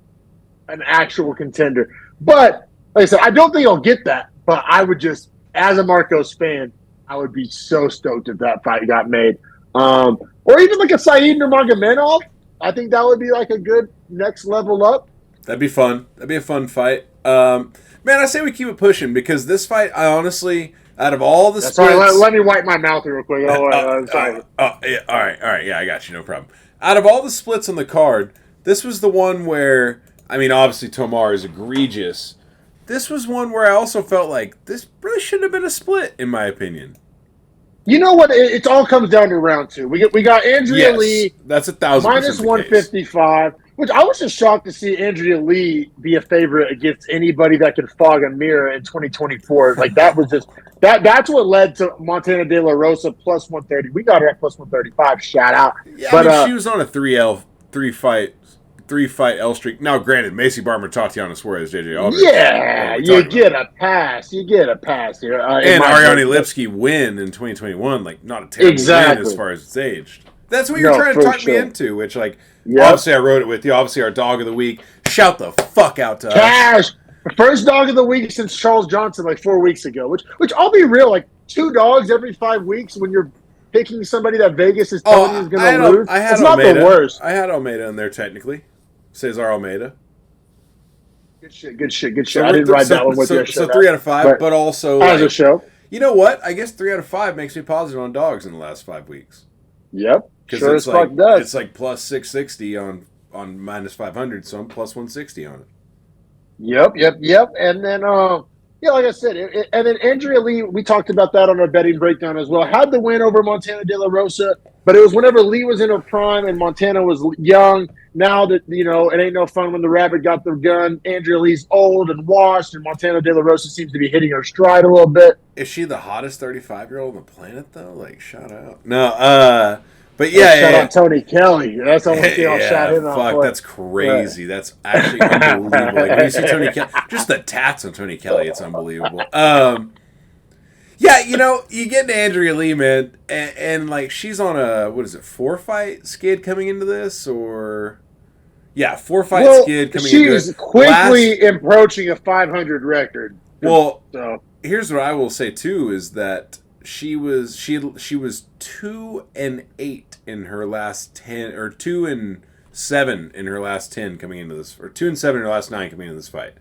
Speaker 1: an actual contender. But like I said, I don't think I'll get that. But I would just as a Marcos fan, I would be so stoked if that fight got made. Or even like a Said Nurmagomedov. I think that would be like a good next level up.
Speaker 2: That'd be fun. That'd be a fun fight. Man, I say we keep it pushing because this fight, I honestly, out of all the splits...
Speaker 1: Sorry, let me wipe my mouth real quick. Sorry.
Speaker 2: Yeah, all right. Yeah, I got you. No problem. Out of all the splits on the card, this was the one where, I mean, obviously Tomar is egregious. This was one where I also felt like this really shouldn't have been a split, in my opinion.
Speaker 1: You know what? It all comes down to round two. We got Andrea Lee.
Speaker 2: That's 1,000%
Speaker 1: minus 155, which I was just shocked to see Andrea Lee be a favorite against anybody that could fog a mirror in 2024. Like that was just that's what led to Montana De La Rosa plus 130. We got her at plus 135. Shout out.
Speaker 2: Yeah, but I mean, she was on a three fight L streak. Now, granted, Macy Barber, Tatiana Suarez, JJ Aldrich.
Speaker 1: Yeah, you get a pass. You get a pass here.
Speaker 2: And Ariane Lipsky win in 2021, like not a terrible win as far as it's aged. That's what you're trying to talk me into, which obviously I wrote it with you. Obviously our dog of the week. Shout the fuck out to
Speaker 1: Cash. First dog of the week since Charles Johnson like 4 weeks ago, which I'll be real, like 2 dogs every 5 weeks when you're picking somebody that Vegas is telling you is going to lose. It's not the worst.
Speaker 2: I had Almeida in there technically. Cesar Almeida.
Speaker 1: Good shit. I didn't ride that one with you.
Speaker 2: So 3 out of 5, but also
Speaker 1: as a show.
Speaker 2: You know what? I guess 3 out of 5 makes me positive on dogs in the last 5 weeks.
Speaker 1: Yep. Sure as fuck does.
Speaker 2: It's like plus 660 on minus 500, so I'm plus 160 on it.
Speaker 1: Yep. And then, like I said, and then Andrea Lee, we talked about that on our betting breakdown as well. Had the win over Montana De La Rosa, but it was whenever Lee was in her prime and Montana was young. Now that, it ain't no fun when the rabbit got the gun. Andrea Lee's old and washed, and Montana De La Rosa seems to be hitting her stride a little bit.
Speaker 2: Is she the hottest 35-year-old on the planet, though? Like, shout out. No, but yeah.
Speaker 1: Shout out Tony Kelly. That's the only thing I'll shout him out for.
Speaker 2: Fuck, that's crazy. Right. That's actually unbelievable. Like, when you see Tony Kelly, just the tats on Tony Kelly, it's unbelievable. Yeah, you get into Andrea Lee, man, and like, she's on a, 4-fight skid coming into this, or... Yeah, 4-fight skid coming into it.
Speaker 1: She's quickly approaching a 500 record.
Speaker 2: Well, here's what I will say, too, is that she was 2-8 in her last 10, or 2-7 in her last 10 coming into this, or 2-7 in her last 9 coming into this fight.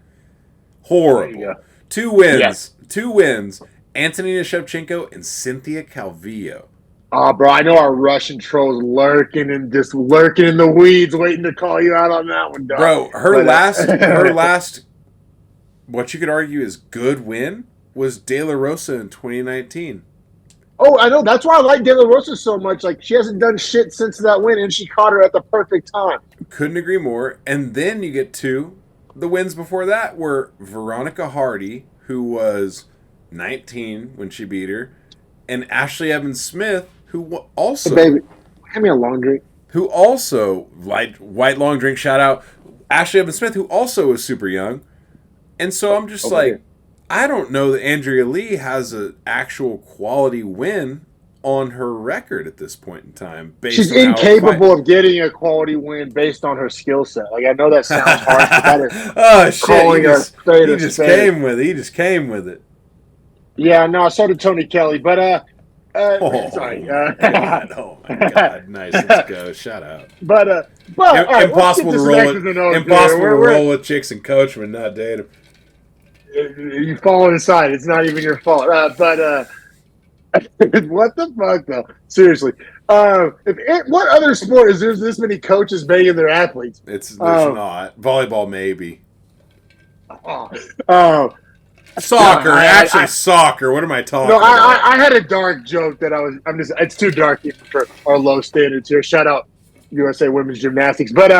Speaker 2: Horrible. 2 wins. Yes. 2 wins. Antonina Shevchenko and Cynthia Calvillo.
Speaker 1: Oh, bro, I know our Russian trolls lurking in the weeds, waiting to call you out on that one, dog.
Speaker 2: Bro, her last, what you could argue is good win was De La Rosa in 2019.
Speaker 1: Oh, I know. That's why I like De La Rosa so much. Like, she hasn't done shit since that win, and she caught her at the perfect time.
Speaker 2: Couldn't agree more. And then you get to the wins before that were Veronica Hardy, who was 19 when she beat her, and Ashley Evans Smith, who also...
Speaker 1: Hey, baby, hand me a long drink.
Speaker 2: Who also, white long drink, shout out, Ashley Evans Smith, who also is super young. And so I'm just I don't know that Andrea Lee has an actual quality win on her record at this point in time.
Speaker 1: She's incapable of getting a quality win based on her skill set. Like, I know that sounds harsh, but that is calling her straight.
Speaker 2: He just came with it. He just came with it.
Speaker 1: Yeah, no, so did Tony Kelly, but sorry.
Speaker 2: Oh my God, nice. Let's go. Shout out.
Speaker 1: But
Speaker 2: impossible to roll with chicks and coach when not date them.
Speaker 1: You fall inside. It's not even your fault. What the fuck, though? Seriously. What other sport is there this many coaches banging their athletes?
Speaker 2: There's not. Volleyball, maybe. Soccer, soccer. What am I talking about?
Speaker 1: I had a dark joke that it's too dark even for our low standards here. Shout out USA Women's Gymnastics. But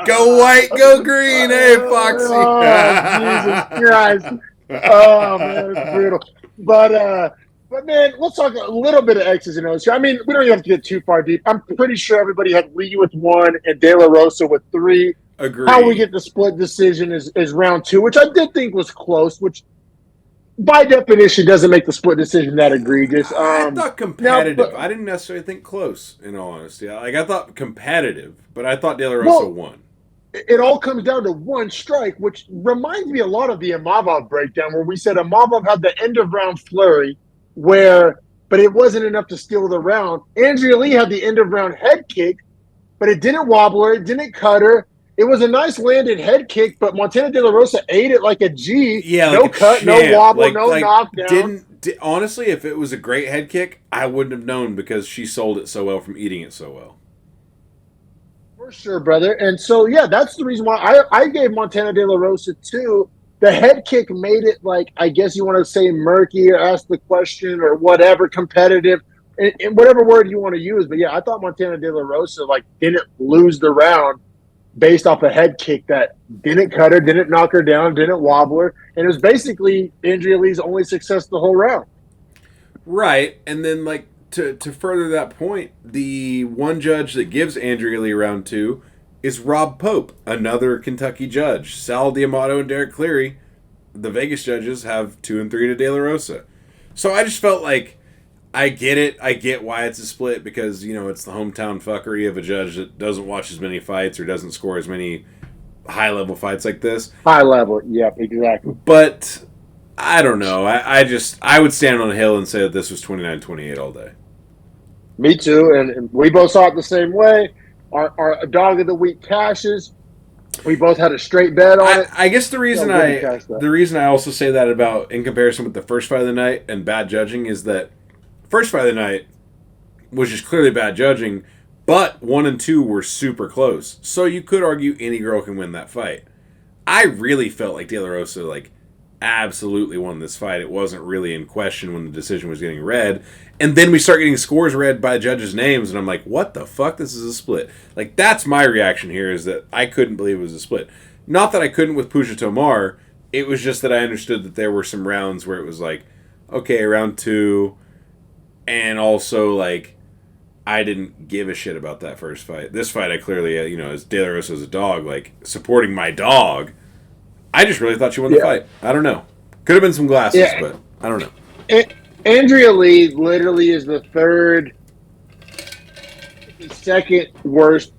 Speaker 2: go white, go green, hey Foxy.
Speaker 1: Jesus Christ. Oh man, it's brutal. But man, let's talk a little bit of X's and O's here. I mean, we don't even have to get too far deep. I'm pretty sure everybody had Lee with 1 and De La Rosa with 3.
Speaker 2: Agreed.
Speaker 1: How we get the split decision is round 2, which I did think was close, which by definition doesn't make the split decision that egregious.
Speaker 2: I thought competitive. I didn't necessarily think close, in all honesty. Like, I thought competitive, but I thought De La Rosa won.
Speaker 1: it all comes down to one strike, which reminds me a lot of the Imavov breakdown where we said Imavov had the end of round flurry but it wasn't enough to steal the round. Andrea Lee had the end of round head kick, but it didn't wobble her, it didn't cut her. It was a nice landed head kick, but Montana De La Rosa ate it like a G.
Speaker 2: Yeah,
Speaker 1: No
Speaker 2: like a
Speaker 1: cut, no
Speaker 2: champ.
Speaker 1: wobble, no knockdown.
Speaker 2: Honestly, if it was a great head kick, I wouldn't have known because she sold it so well from eating it so well.
Speaker 1: For sure, brother. And so, yeah, that's the reason why I gave Montana De La Rosa 2. The head kick made it, like, I guess you want to say murky or ask the question or whatever, competitive, and whatever word you want to use. But yeah, I thought Montana De La Rosa, like, didn't lose the round based off a head kick that didn't cut her, didn't knock her down, didn't wobble her. And it was basically Andrea Lee's only success the whole round.
Speaker 2: Right. And then, like, to further that point, the one judge that gives Andrea Lee round 2 is Rob Pope, another Kentucky judge. Sal D'Amato and Derek Cleary, the Vegas judges, have 2 and 3 to De La Rosa. So I just felt like I get it. I get why it's a split because, you know, it's the hometown fuckery of a judge that doesn't watch as many fights or doesn't score as many high-level fights like this.
Speaker 1: High level, yep, exactly.
Speaker 2: But I don't know. I would stand on a hill and say that this was 29-28 all day.
Speaker 1: Me too, and we both saw it the same way. Our dog of the week cashes. We both had a straight bet on it.
Speaker 2: I guess the reason I also say that about in comparison with the first fight of the night and bad judging is that first fight of the night was just clearly bad judging, but 1 and 2 were super close. So you could argue any girl can win that fight. I really felt like De La Rosa absolutely won this fight. It wasn't really in question when the decision was getting read. And then we start getting scores read by judges' names, and I'm like, what the fuck? This is a split. Like, that's my reaction here, is that I couldn't believe it was a split. Not that I couldn't with Puja Tomar. It was just that I understood that there were some rounds where it was like, okay, round 2, and also, like, I didn't give a shit about that first fight. This fight, I clearly, as De La Rosa as a dog, like, supporting my dog, I just really thought she won the fight. I don't know. Could have been some glasses, but I don't know.
Speaker 1: Andrea Lee literally is the second worst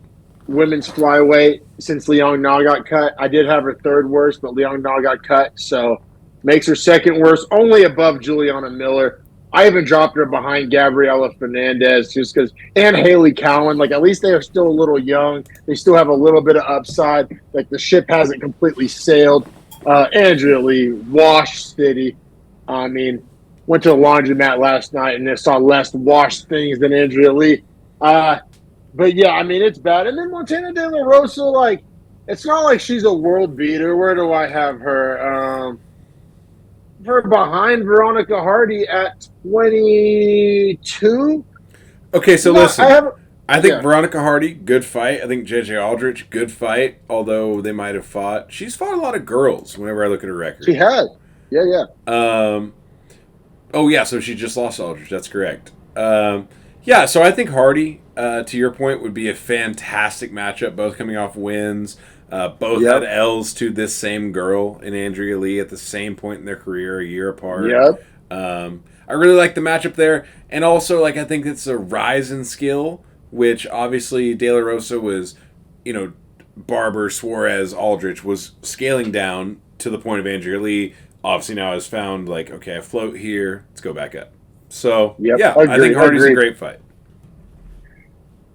Speaker 1: women's flyweight since Liang Na got cut. I did have her third worst, but Liang Na got cut, so makes her second worst, only above Juliana Miller. I even dropped her behind Gabriela Fernandez just because, and Haley Cowan. Like, at least they are still a little young. They still have a little bit of upside. Like, the ship hasn't completely sailed. Andrea Lee, Wash City. I mean, went to the laundromat last night and I saw less washed things than Andrea Lee. But yeah, I mean, it's bad. And then Montana De La Rosa, like, it's not like she's a world beater. Where do I have her? Her behind Veronica Hardy at 22.
Speaker 2: Okay, so listen. I think Veronica Hardy, good fight. I think JJ Aldrich, good fight, although they might have fought. She's fought a lot of girls whenever I look at her record.
Speaker 1: She has. Yeah.
Speaker 2: Oh, yeah, so she just lost Aldrich. That's correct. Yeah, so I think Hardy, to your point, would be a fantastic matchup, both coming off wins. Both had L's to this same girl in Andrea Lee at the same point in their career, a year apart.
Speaker 1: Yep.
Speaker 2: I really like the matchup there. And also, like, I think it's a rise in skill, which obviously De La Rosa was, Barber, Suarez, Aldrich was scaling down to the point of Andrea Lee. Obviously now has found, like, okay, I float here, let's go back up. So, I think Hardy's a great fight.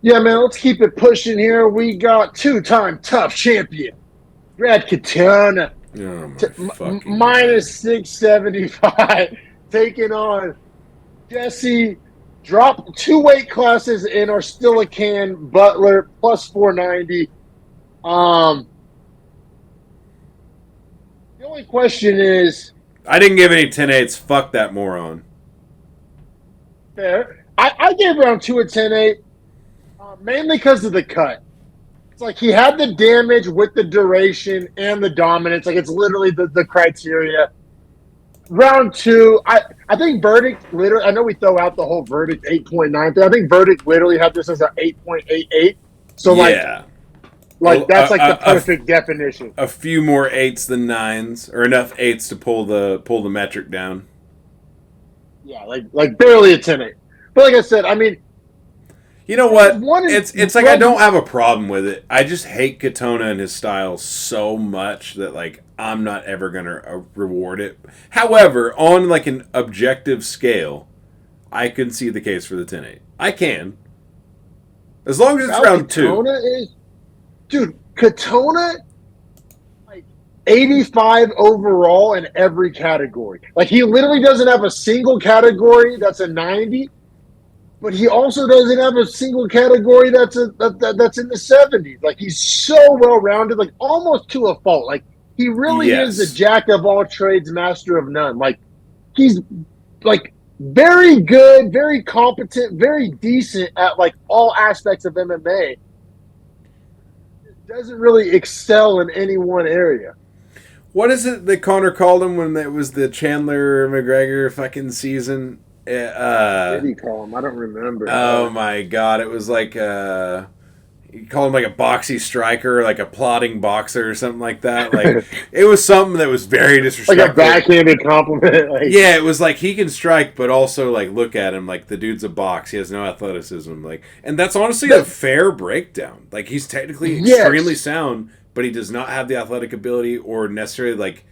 Speaker 1: Yeah, man, let's keep it pushing here. We got two-time tough champion, Brad Katana, minus 675, taking on Jesse. Drop 2 weight classes and are still a can. Butler, plus 490. The only question is...
Speaker 2: I didn't give any 10-8s. Fuck that moron.
Speaker 1: Fair. I gave round 2 a 10-8. Mainly because of the cut. It's like he had the damage with the duration and the dominance. Like, it's literally the criteria. Round 2, I think verdict literally, I know we throw out the whole verdict 8.9 thing. I think verdict literally had this as an 8.88. So, that's the perfect definition.
Speaker 2: A few more 8s than 9s, or enough 8s to pull the metric down.
Speaker 1: Yeah, like barely a 10-8. But like I said, I mean,
Speaker 2: You know
Speaker 1: There's
Speaker 2: what?
Speaker 1: one
Speaker 2: It's like I don't have a problem with it. I just hate Katona and his style so much that like I'm not ever gonna reward it. However, on like an objective scale, I can see the case for the 10-8. I can, as long as it's round
Speaker 1: Katona
Speaker 2: two.
Speaker 1: is, dude. Katona, like 85 overall in every category. Like he literally doesn't have a single category that's a 90. But he also doesn't have a single category that's that's in the 70s. Like he's so well rounded, like almost to a fault. Like he really is the
Speaker 2: Yes.
Speaker 1: jack of all trades, master of none. Like he's like very good, very competent, very decent at like all aspects of MMA. Doesn't really excel in any one area.
Speaker 2: What is it that Connor called him when it was the Chandler McGregor fucking season?
Speaker 1: What did he call him? I don't remember.
Speaker 2: Oh my god! It was like you call him like a boxy striker, or like a plotting boxer, or something like that. Like it was something that was very disrespectful.
Speaker 1: Like a backhanded compliment. Like,
Speaker 2: yeah, it was like he can strike, but also like look at him, like the dude's a box. He has no athleticism. Like, and that's honestly a fair breakdown. Like he's technically extremely sound, but he does not have the athletic ability or necessarily like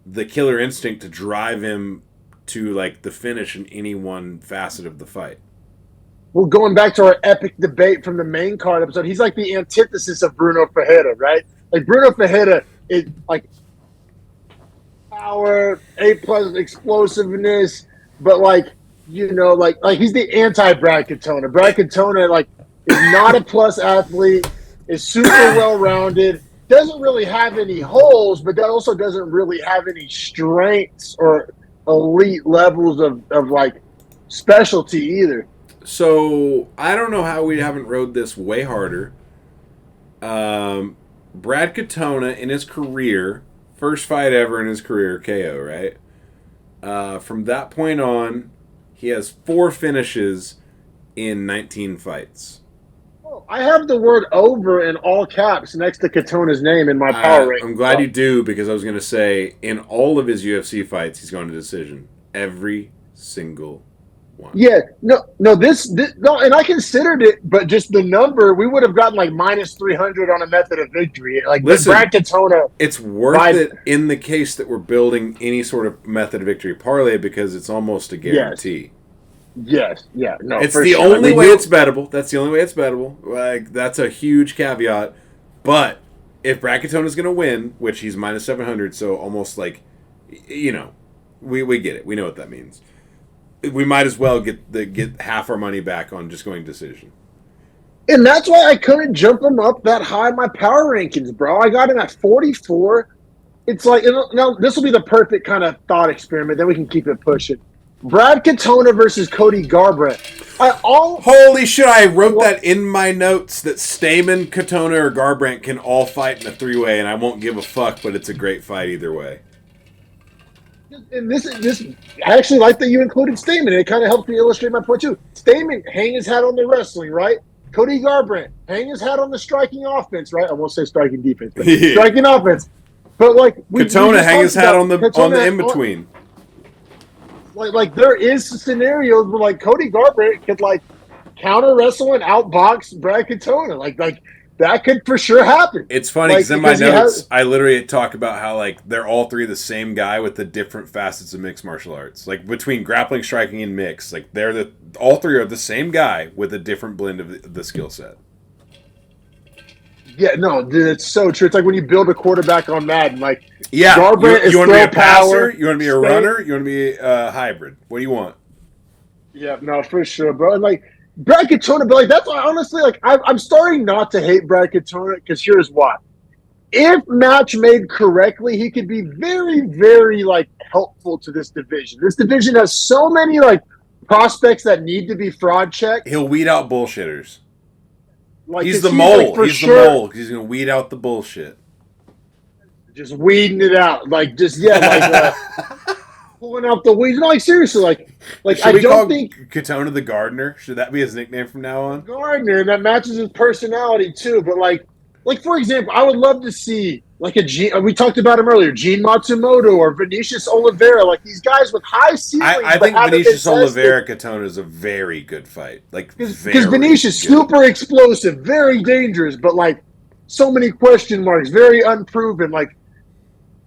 Speaker 2: the killer instinct to drive him to like the finish in any one facet of the fight.
Speaker 1: Well, going back to our epic debate from the main card episode, he's like the antithesis of Bruno Ferreira, right? Like Bruno Ferreira is like power, A+ explosiveness, but like like he's the anti Brad Katona. Brad Katona like is not a plus athlete, is super well rounded, doesn't really have any holes, but that also doesn't really have any strengths or elite levels of like specialty either.
Speaker 2: So I don't know how we haven't rode this way harder. Brad Katona in his career, first fight ever in his career, KO, right? From that point on, he has 4 finishes in 19 fights.
Speaker 1: Oh, I have the word over in all caps next to Katona's name in my power ranking.
Speaker 2: I'm glad you do, because I was going to say, in all of his UFC fights, he's gone to decision. Every single one.
Speaker 1: Yeah, no, this no, and I considered it, but just the number, we would have gotten like -300 on a method of victory. Like
Speaker 2: Listen,
Speaker 1: Brad Katona,
Speaker 2: it's worth it in the case that we're building any sort of method of victory parlay because it's almost a guarantee.
Speaker 1: Yes, yeah, no,
Speaker 2: it's
Speaker 1: for
Speaker 2: the
Speaker 1: sure.
Speaker 2: only way it's bettable. That's the only way it's bettable. Like that's a huge caveat. But if Brad Katona's going to win, which he's -700, so almost like, we get it. We know what that means. We might as well get half our money back on just going decision.
Speaker 1: And that's why I couldn't jump him up that high in my power rankings, bro. I got him at 44. It's like, now this will be the perfect kind of thought experiment. Then we can keep it pushing. Brad Katona versus Cody Garbrandt.
Speaker 2: Holy shit, I wrote that in my notes that Stamen, Katona, or Garbrandt can all fight in a 3-way, and I won't give a fuck, but it's a great fight either way.
Speaker 1: And this I actually like that you included Stamen. It kind of helps me illustrate my point too. Stamen hang his hat on the wrestling, right? Cody Garbrandt hang his hat on the striking offense, right? I won't say striking defense, but striking offense. But like
Speaker 2: Katona hang his hat on the in between.
Speaker 1: Like there is scenarios where like Cody Garbrandt could like counter wrestle and outbox Brad Katona. Like that could for sure happen.
Speaker 2: It's funny because in my notes, I literally talk about how like they're all three the same guy with the different facets of mixed martial arts. Like between grappling, striking, and mixed, like all three are the same guy with a different blend of the skill set.
Speaker 1: Yeah, no, dude, it's so true. It's like when you build a quarterback on Madden. Like,
Speaker 2: yeah,
Speaker 1: Garbrandt
Speaker 2: you want to be a
Speaker 1: passer?
Speaker 2: You want to be a runner? You want to be a hybrid? What do you want?
Speaker 1: Yeah, no, for sure, bro. And like Brad Katona, but like that's honestly like I'm starting not to hate Brad Katona because here's why. If match made correctly, he could be very, very like helpful to this division. This division has so many like prospects that need to be fraud checked.
Speaker 2: He'll weed out bullshitters.
Speaker 1: Like,
Speaker 2: he's the mole.
Speaker 1: Like,
Speaker 2: he's the mole. He's gonna weed out the bullshit.
Speaker 1: Just weeding it out, like pulling out the weeds. No, like seriously, like I don't think
Speaker 2: Katona the Gardener. Should that be his nickname from now on?
Speaker 1: Gardener, and that matches his personality too. But like for example, I would love to see like a Gene, we talked about him earlier, Gene Matsumoto or Vinicius Oliveira, like these guys with high ceilings
Speaker 2: I
Speaker 1: but
Speaker 2: think
Speaker 1: haven't been
Speaker 2: Vinicius
Speaker 1: tested.
Speaker 2: Oliveira Katona is a very good fight. Like,
Speaker 1: Because
Speaker 2: very
Speaker 1: Vinicius,
Speaker 2: good.
Speaker 1: super explosive, very dangerous, but like so many question marks, very unproven. Like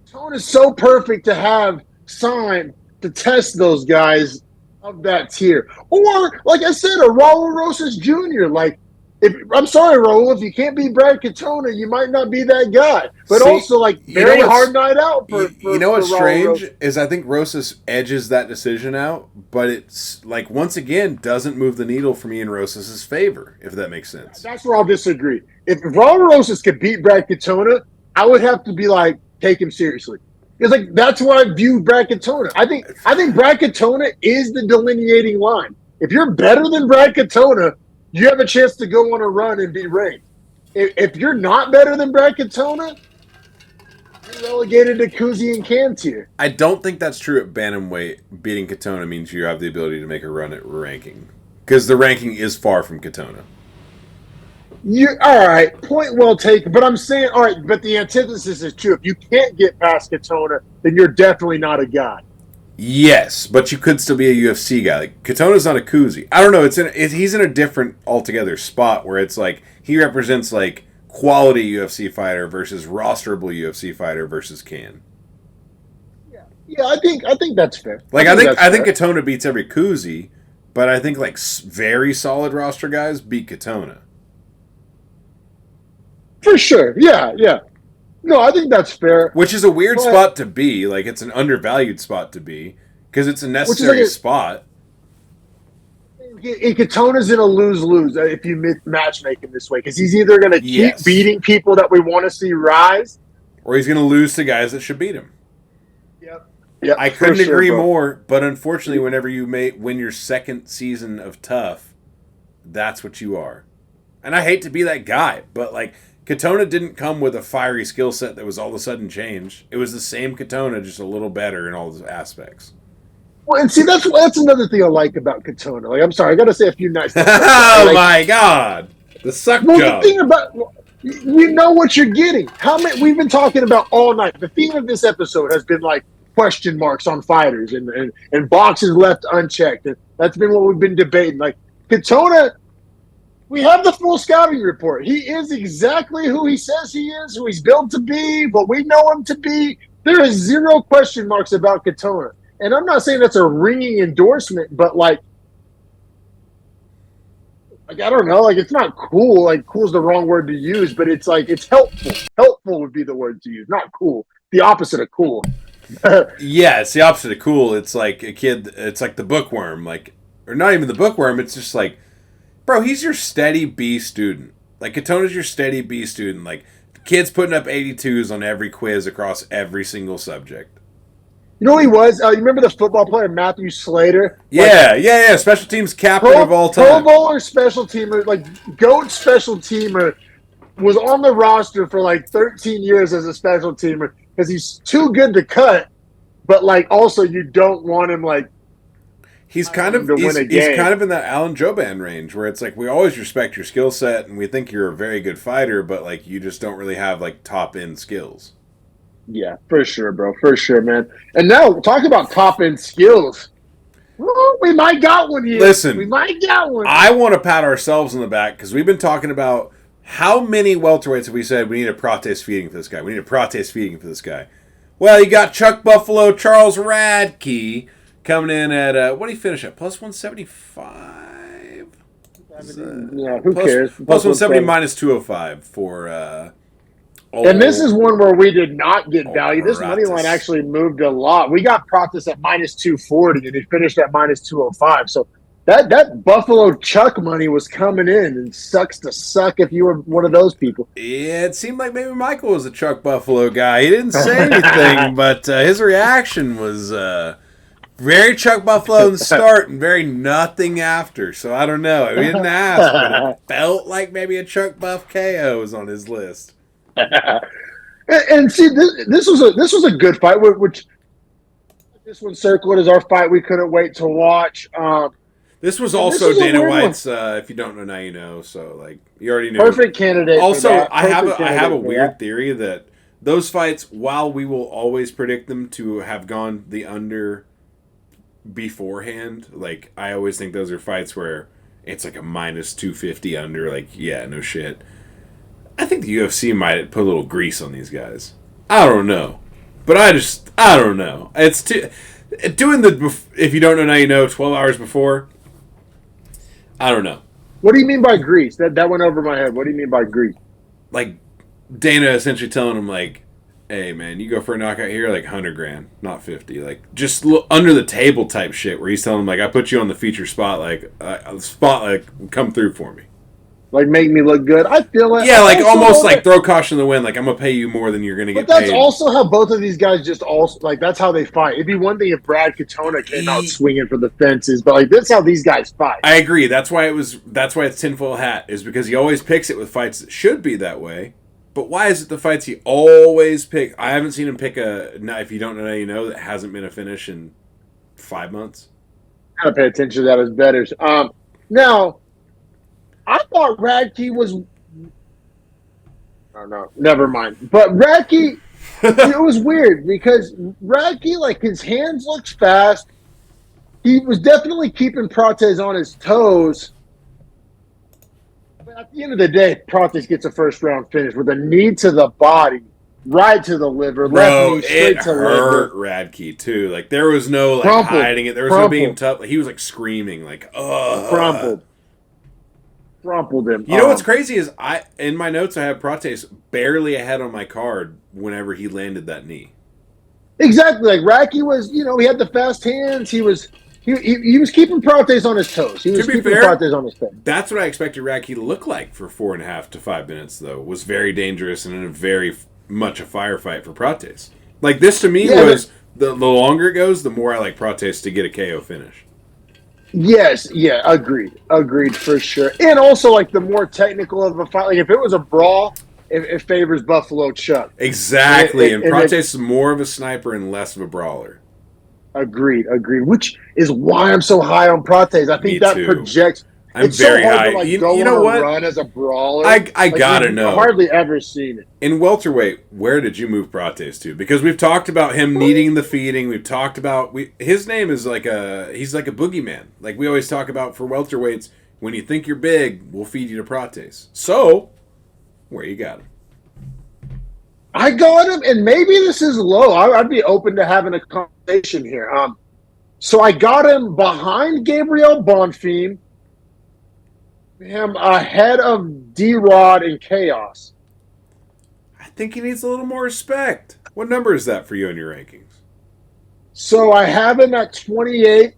Speaker 1: Tone is so perfect to have signed to test those guys of that tier. Or, like I said, a Raul Rosas Jr. Like, if I'm sorry, Raul, if you can't beat Brad Katona, you might not be that guy. But
Speaker 2: See,
Speaker 1: also, like,
Speaker 2: you know
Speaker 1: very hard
Speaker 2: what's
Speaker 1: night out
Speaker 2: you know
Speaker 1: for
Speaker 2: what's
Speaker 1: Raul
Speaker 2: strange
Speaker 1: Rosas.
Speaker 2: is I think Rosas edges that decision out, but it's like once again doesn't move the needle for me in Rosas's favor, if that makes sense.
Speaker 1: That's where I'll disagree. If Raul Rosas could beat Brad Katona, I would have to be like, take him seriously. It's like that's why I view Brad Katona. I think Brad Katona is the delineating line. If you're better than Brad Katona, you have a chance to go on a run and be ranked. If you're not better than Brad Katona, you're relegated to Kuzi and Can tier.
Speaker 2: I don't think that's true at bantamweight. Beating Katona means you have the ability to make a run at ranking because the ranking is far from Katona.
Speaker 1: You all right? Point well taken. But I'm saying, all right. But the antithesis is true. If you can't get past Katona, then you're definitely not a guy.
Speaker 2: Yes, but you could still be a UFC guy. Like Katona's not a koozie. I don't know. He's in a different altogether spot where it's like he represents like quality UFC fighter versus rosterable UFC fighter versus Can.
Speaker 1: Yeah, I think that's fair.
Speaker 2: Like
Speaker 1: I think that's
Speaker 2: I think
Speaker 1: fair.
Speaker 2: Katona beats every koozie, but I think like very solid roster guys beat Katona.
Speaker 1: For sure. Yeah, yeah. No, I think that's fair.
Speaker 2: Which is a weird
Speaker 1: But
Speaker 2: spot to be. Like it's an undervalued spot to be because it's a
Speaker 1: which is like
Speaker 2: necessary spot.
Speaker 1: Katona's in a lose-lose if you matchmaking this way because he's either going to keep
Speaker 2: Yes,
Speaker 1: beating people that we want to see rise.
Speaker 2: or he's going to lose to guys that should beat him.
Speaker 1: Yep. Yep.
Speaker 2: I
Speaker 1: For
Speaker 2: couldn't
Speaker 1: sure,
Speaker 2: agree
Speaker 1: bro.
Speaker 2: more, but unfortunately, whenever you win your second season of Tough, that's what you are. And I hate to be that guy, but like Katona didn't come with a fiery skill set that was all of a sudden changed. It was the same Katona, just a little better in all those aspects.
Speaker 1: Well, and see, that's another thing I like about Katona. Like, I'm sorry, I got to say a few nice things about Katona.
Speaker 2: Oh
Speaker 1: Like,
Speaker 2: my god, the suck
Speaker 1: well, the
Speaker 2: job.
Speaker 1: thing about you know what you're getting. How many we've been talking about all night. The theme of this episode has been like question marks on fighters and boxes left unchecked. And that's been what we've been debating. Like Katona, we have the full scouting report. He is exactly who he says he is, who he's built to be, what we know him to be. There is zero question marks about Katona. And I'm not saying that's a ringing endorsement, but like I don't know, like it's not cool. Like cool is the wrong word to use, but it's like it's helpful. Helpful would be the word to use, not cool. The opposite of cool.
Speaker 2: Yeah, it's the opposite of cool. It's like a kid. It's like the bookworm, like or not even the bookworm. It's just like, bro, he's your steady B student. Like Katona's your steady B student. Like kids putting up 82s on every quiz across every single subject.
Speaker 1: You know who he was? You remember the football player Matthew Slater? Like
Speaker 2: Yeah. Special teams captain of all
Speaker 1: Pro
Speaker 2: time.
Speaker 1: Bowler special teamer, like GOAT special teamer, was on the roster for like 13 years as a special teamer because he's too good to cut, but like also you don't want him like
Speaker 2: He's kind of
Speaker 1: to win a
Speaker 2: he's
Speaker 1: game.
Speaker 2: kind of in that Alan Joban range where it's like we always respect your skill set and we think you're a very good fighter, but like you just don't really have like top end skills.
Speaker 1: Yeah, for sure, bro. For sure, man. And now talk about top end skills. Well, we might got one here. We
Speaker 2: Listen,
Speaker 1: might got one.
Speaker 2: I want to pat ourselves on the back because we've been talking about how many welterweights have we said we need a protest feeding for this guy. We need a protest feeding for this guy. Well, you got Chuck Buffalo, Charles Radke coming in at what did he finish at? Plus 175.
Speaker 1: Yeah, who
Speaker 2: Plus
Speaker 1: cares?
Speaker 2: plus 170 minus 205 for.
Speaker 1: And this is one where we did not get value. This money line
Speaker 2: Pratis.
Speaker 1: actually moved a lot. We got Pratis at minus 240 and he finished at minus 205. So that Buffalo Chuck money was coming in and sucks to suck if you were one of those people.
Speaker 2: Yeah, it seemed like maybe Michael was a Chuck Buffalo guy. He didn't say anything, but his reaction was very Chuck Buffalo in the start and very nothing after. So I don't know. We didn't ask, but it felt like maybe a Chuck Buff KO was on his list.
Speaker 1: And see, this was a good fight. Which this one circled as our fight we couldn't wait to watch.
Speaker 2: This was also
Speaker 1: this was
Speaker 2: Dana White's. If you don't know now, you know. So like you already knew.
Speaker 1: Perfect candidate.
Speaker 2: Also,
Speaker 1: for that.
Speaker 2: I have a weird theory that those fights, while we will always predict them to have gone the under beforehand, like, I always think those are fights where it's like a minus 250 under, like, yeah, no shit. I think the UFC might put a little grease on these guys. I don't know. But I don't know. It's doing the, if you don't know now you know, 12 hours before, I don't know.
Speaker 1: What do you mean by grease? That went over my head. What do you mean by grease?
Speaker 2: Like, Dana essentially telling him, like, hey, man, you go for a knockout here, like, 100 grand, not 50. Like, just under the table type shit where he's telling him, like, I put you on the feature spot, like, come through for me.
Speaker 1: Like, make me look good. I feel it.
Speaker 2: Yeah, like, almost like throw caution to the wind. Like, I'm going to pay you more than you're going to get paid.
Speaker 1: But that's also how both of these guys like, that's how they fight. It'd be one thing if Brad Katona came out swinging for the fences, but, like, that's how these guys fight.
Speaker 2: I agree. That's why it's tinfoil hat, is because he always picks it with fights that should be that way. But why is it the fights he always pick? I haven't seen him pick if you don't know, you know, that hasn't been a finish in 5 months.
Speaker 1: Gotta pay attention to that as bettors. Now, I thought Radke was. Oh no, never mind. But Radke, it was weird because Radke, like, his hands looked fast. He was definitely keeping Prates on his toes. But at the end of the day, Prates gets a first round finish with a knee to the body, right to the liver, left knee straight to
Speaker 2: hurt
Speaker 1: liver.
Speaker 2: Radke too. Like, there was no, like, hiding it. There was no being tough. Like, he was, like, screaming, like, ugh.
Speaker 1: Crumpled him.
Speaker 2: You know what's crazy is in my notes I have Prates barely ahead on my card whenever he landed that knee.
Speaker 1: Exactly. Like, Radke was, you know, he had the fast hands. He was keeping Prates on his toes. He was keeping Prates on his toes.
Speaker 2: That's what I expected Radke to look like for 4.5 to 5 minutes, though. Was very dangerous and in a very much a firefight for Prates. Like, this to me was the longer it goes, the more I like Prates to get a KO finish.
Speaker 1: Yes, yeah, agreed for sure. And also, like, the more technical of a fight, like, if it was a brawl, it favors Buffalo Chuck.
Speaker 2: Exactly, and Prates is more of a sniper and less of a brawler.
Speaker 1: Agreed. Which is why I'm so high on Prates. I think that projects.
Speaker 2: I'm very high.
Speaker 1: To, like, you know what? Run as a brawler.
Speaker 2: I gotta know.
Speaker 1: I've hardly ever seen it.
Speaker 2: In welterweight, where did you move Prates to? Because we've talked about him needing the feeding. We've talked about his name is he's like a boogeyman. Like we always talk about for welterweights. When you think you're big, we'll feed you to Prates. So, where you got him?
Speaker 1: I got him, and maybe this is low. I'd be open to having a conversation here. So I got him behind Gabriel Bonfim. Him ahead of D-Rod and Chaos.
Speaker 2: I think he needs a little more respect. What number is that for you in your rankings?
Speaker 1: So I have him at 28.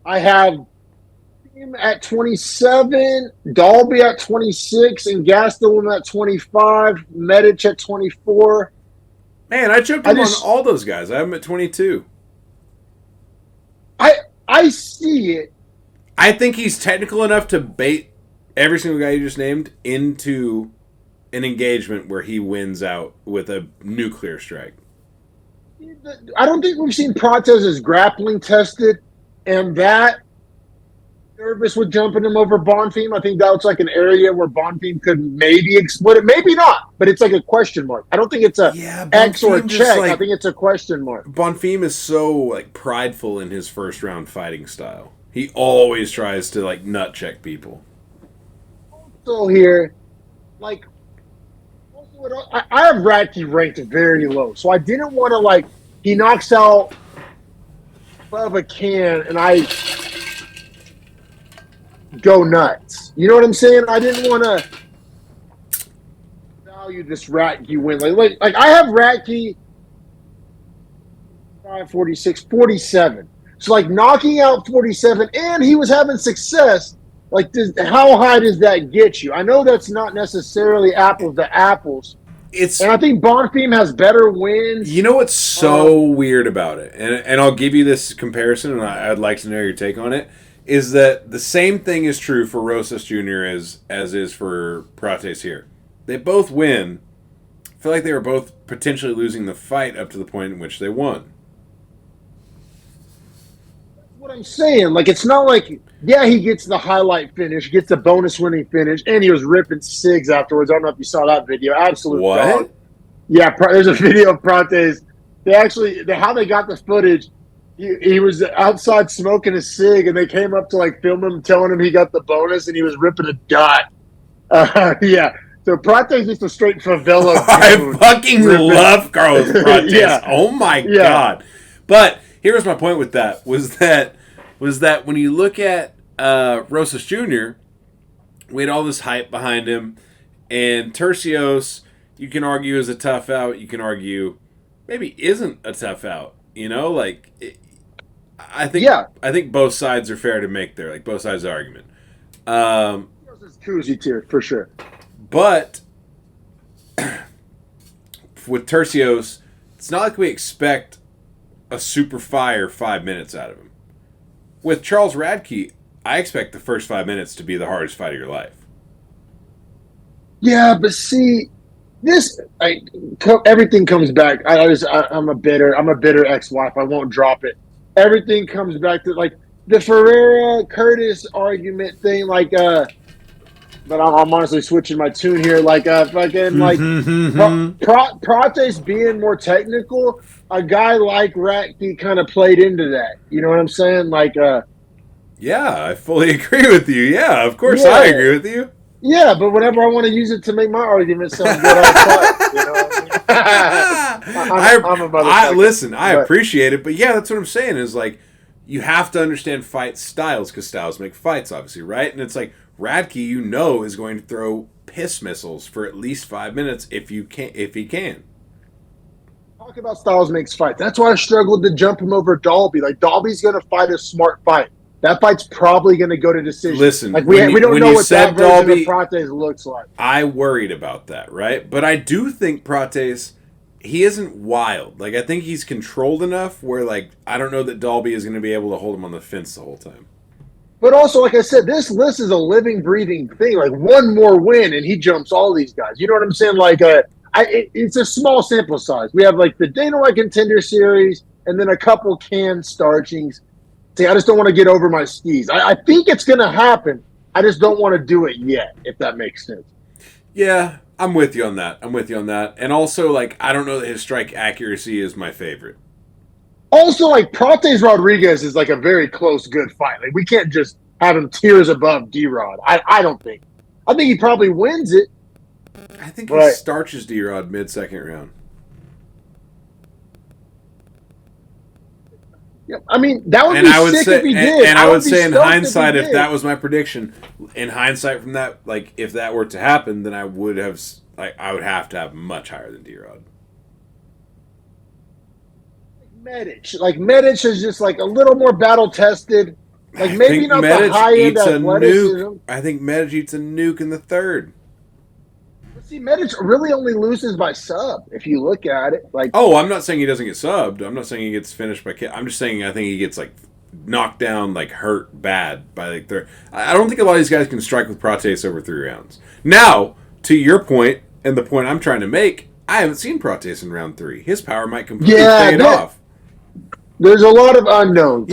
Speaker 1: I have him at 27, Dalby at 26, and Gastelum at 25, Medic at 24.
Speaker 2: Man, I jumped him on all those guys. I have him at 22.
Speaker 1: I see it.
Speaker 2: I think he's technical enough to bait every single guy you just named into an engagement where he wins out with a nuclear strike.
Speaker 1: I don't think we've seen Prates as grappling tested, and that nervous with jumping him over Bonfim. I think that's like an area where Bonfim could maybe exploit it, maybe not, but it's like a question mark. I don't think it's a X or a check. I think it's a question mark.
Speaker 2: Bonfim is so like prideful in his first round fighting style. He always tries to, like, nut check people.
Speaker 1: Also here, like, I have Radke ranked very low, so I didn't want to, like, he knocks out above a can, and I go nuts. You know what I'm saying? I didn't want to value this Radke win. Like I have Radke 46, 47. So, like, knocking out 47, and he was having success, like, how high does that get you? I know that's not necessarily apples to apples. And I think Bonfim has better wins.
Speaker 2: You know what's so weird about it? And I'll give you this comparison, and I'd like to know your take on it, is that the same thing is true for Rosas Jr. as is for Prates here. They both win. I feel like they were both potentially losing the fight up to the point in which they won.
Speaker 1: what I'm saying. Like, it's not like, yeah, he gets the highlight finish, gets the bonus winning finish, and he was ripping cigs afterwards. I don't know if you saw that video. Absolute dog.
Speaker 2: What?
Speaker 1: Yeah, there's a video of Prates. How they got the footage. He was outside smoking a cig, and they came up to like film him, telling him he got the bonus, and he was ripping a dot. Yeah. So Prate's just a straight favela
Speaker 2: I
Speaker 1: goon.
Speaker 2: fucking love Carlos Prates.
Speaker 1: Yeah.
Speaker 2: Oh my
Speaker 1: Yeah.
Speaker 2: god. But here's my point with that was that when you look at Rosas Jr., we had all this hype behind him, and Tercios, you can argue is a tough out. You can argue maybe isn't a tough out. You know, like I think both sides are fair to make there. Like both sides of the argument.
Speaker 1: It's koozie tier for sure.
Speaker 2: But with Tercios, it's not like we expect a super fire 5 minutes out of him. With Charles Radke, I expect the first 5 minutes to be the hardest fight of your life.
Speaker 1: Yeah, but see, everything comes back. I'm a bitter ex-wife. I won't drop it. Everything comes back to like the Ferreira Curtis argument thing. Like, but I'm honestly switching my tune here. Like, fucking like Prates being more technical. A guy like Ratke kind of played into that. You know what I'm saying? Like,
Speaker 2: yeah, I fully agree with you. Yeah, of course
Speaker 1: Yeah.
Speaker 2: I agree with you.
Speaker 1: Yeah, but whenever I want to use it to make my argument sound good, I'll fight. You know what I mean? I'm a motherfucker.
Speaker 2: Listen, I appreciate it, but yeah, that's what I'm saying is like you have to understand fight styles because styles make fights, obviously, right? And it's like Radke, you know, is going to throw piss missiles for at least 5 minutes if he can.
Speaker 1: Talk about styles makes fights. That's why I struggled to jump him over Dalby. Like Dalby's going to fight a smart fight. That fight's probably going to go to decision.
Speaker 2: Listen,
Speaker 1: like we don't know what that version of Prates looks like.
Speaker 2: I worried about that, right? But I do think Prates, he isn't wild. Like I think he's controlled enough where like I don't know that Dalby is going to be able to hold him on the fence the whole time.
Speaker 1: But also, like I said, this list is a living, breathing thing. Like one more win and he jumps all these guys. You know what I'm saying? Like it's a small sample size. We have like the Dana White Contender Series and then a couple canned starchings. See, I just don't want to get over my skis. I think it's going to happen. I just don't want to do it yet, if that makes sense.
Speaker 2: Yeah, I'm with you on that. And also, like, I don't know that his strike accuracy is my favorite.
Speaker 1: Also, like, Prates Rodriguez is like a very close, good fight. Like, we can't just have him tiers above D-Rod. I don't think. I think he probably wins it.
Speaker 2: I think he starches D-Rod mid-second round.
Speaker 1: Yeah, I mean, that would be sick if he did.
Speaker 2: And I would say in hindsight, if that was my prediction, in hindsight from that, like, if that were to happen, then I would have to have much higher than D-Rod.
Speaker 1: Medic is just like a little more battle tested. Like maybe not the high end athleticism.
Speaker 2: I think Medic eats a nuke in the third.
Speaker 1: But see, Medic really only loses by sub if you look at it. Like,
Speaker 2: oh, I'm not saying he doesn't get subbed. I'm not saying he gets finished by KO. I'm just saying I think he gets like knocked down, like hurt bad by like third. I don't think a lot of these guys can strike with Prates over 3 rounds. Now, to your point and the point I'm trying to make, I haven't seen Prates in round 3. His power might completely fade off.
Speaker 1: There's a lot of unknowns.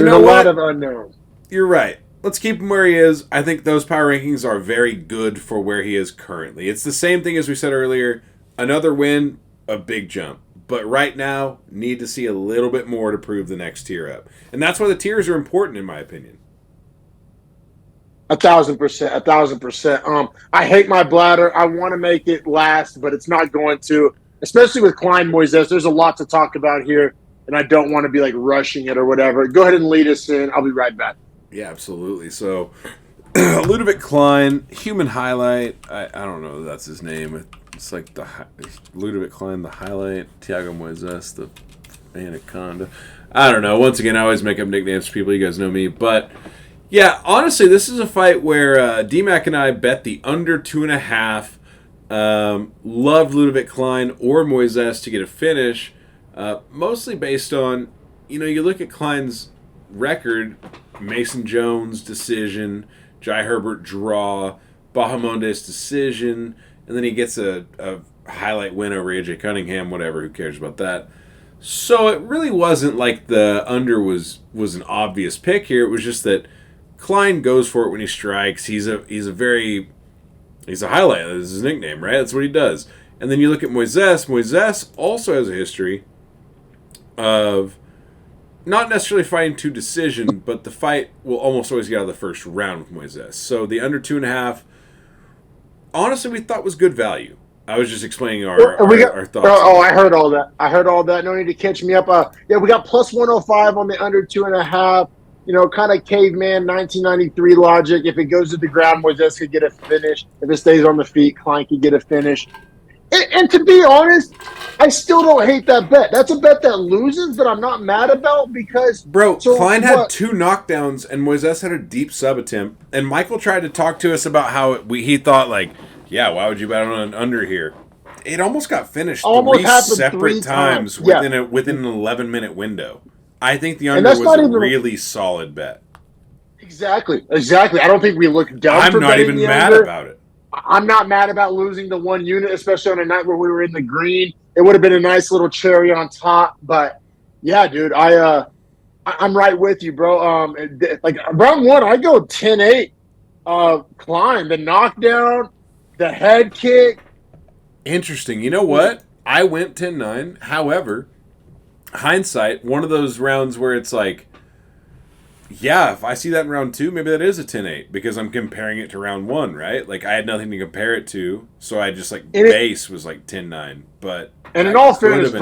Speaker 2: You're right. Let's keep him where he is. I think those power rankings are very good for where he is currently. It's the same thing as we said earlier. Another win, a big jump. But right now, need to see a little bit more to prove the next tier up. And that's why the tiers are important, in my opinion.
Speaker 1: 1,000%. I hate my bladder. I want to make it last, but it's not going to. Especially with Klein Moises. There's a lot to talk about here. And I don't want to be like rushing it or whatever. Go ahead and lead us in. I'll be right back.
Speaker 2: Yeah, absolutely. So, Ludovit Klein, human highlight. I don't know if that's his name. It's like Ludovit Klein, the highlight. Thiago Moises, the anaconda. I don't know. Once again, I always make up nicknames for people. You guys know me. But, yeah, honestly, this is a fight where D-Mac and I bet the under 2.5. Loved Ludovit Klein or Moises to get a finish. Mostly based on, you look at Klein's record, Mason Jones decision, Jai Herbert draw, Bahamondes decision, and then he gets a highlight win over AJ Cunningham, whatever, who cares about that. So it really wasn't like the under was an obvious pick here. It was just that Klein goes for it when he strikes. He's a highlight. That's his nickname, right? That's what he does. And then you look at Moises. Moises also has a history of not necessarily fighting to decision, but the fight will almost always get out of the first round with Moises. So the under 2.5, honestly, we thought was good value. I was just explaining our thoughts.
Speaker 1: I heard all that. No need to catch me up. Yeah, we got plus 105 on the under 2.5. Kind of caveman 1993 logic. If it goes to the ground, Moises could get a finish. If it stays on the feet, Klein could get a finish. And to be honest, I still don't hate that bet. That's a bet that loses, but I'm not mad about because...
Speaker 2: Klein had 2 knockdowns, and Moises had a deep sub attempt. And Michael tried to talk to us about how he thought, like, yeah, why would you bet on an under here? It almost got finished three separate times within an 11-minute window. I think the under was a really solid bet.
Speaker 1: Exactly. I don't think we look down.
Speaker 2: I'm not even mad about it.
Speaker 1: I'm not mad about losing the 1 unit, especially on a night where we were in the green. It would have been a nice little cherry on top. But yeah, dude, I'm right with you, bro. Like round 1, I go 10-8. Klein, the knockdown, the head kick.
Speaker 2: Interesting. You know what? I went 10-9. However, hindsight, one of those rounds where it's like, yeah, if I see that in round 2, maybe that is a 10-8 because I'm comparing it to round 1, right? Like I had nothing to compare it to, so I just base was like 10-9. But
Speaker 1: in all fairness,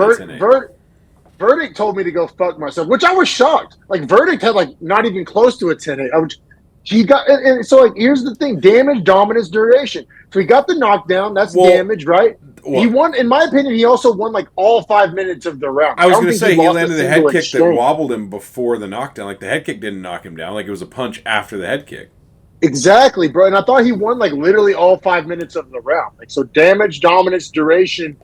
Speaker 1: Verdict told me to go fuck myself, which I was shocked. Like Verdict had like not even close to a 10-8. He got, and so like here's the thing: damage, dominance, duration. So he got the knockdown. That's damage, right? He won, in my opinion. He also won like all 5 minutes of the round.
Speaker 2: I was going to say he landed the head kick that wobbled him before the knockdown. Like the head kick didn't knock him down. Like it was a punch after the head kick.
Speaker 1: Exactly, bro. And I thought he won like literally all 5 minutes of the round. Like so, damage, dominance, duration.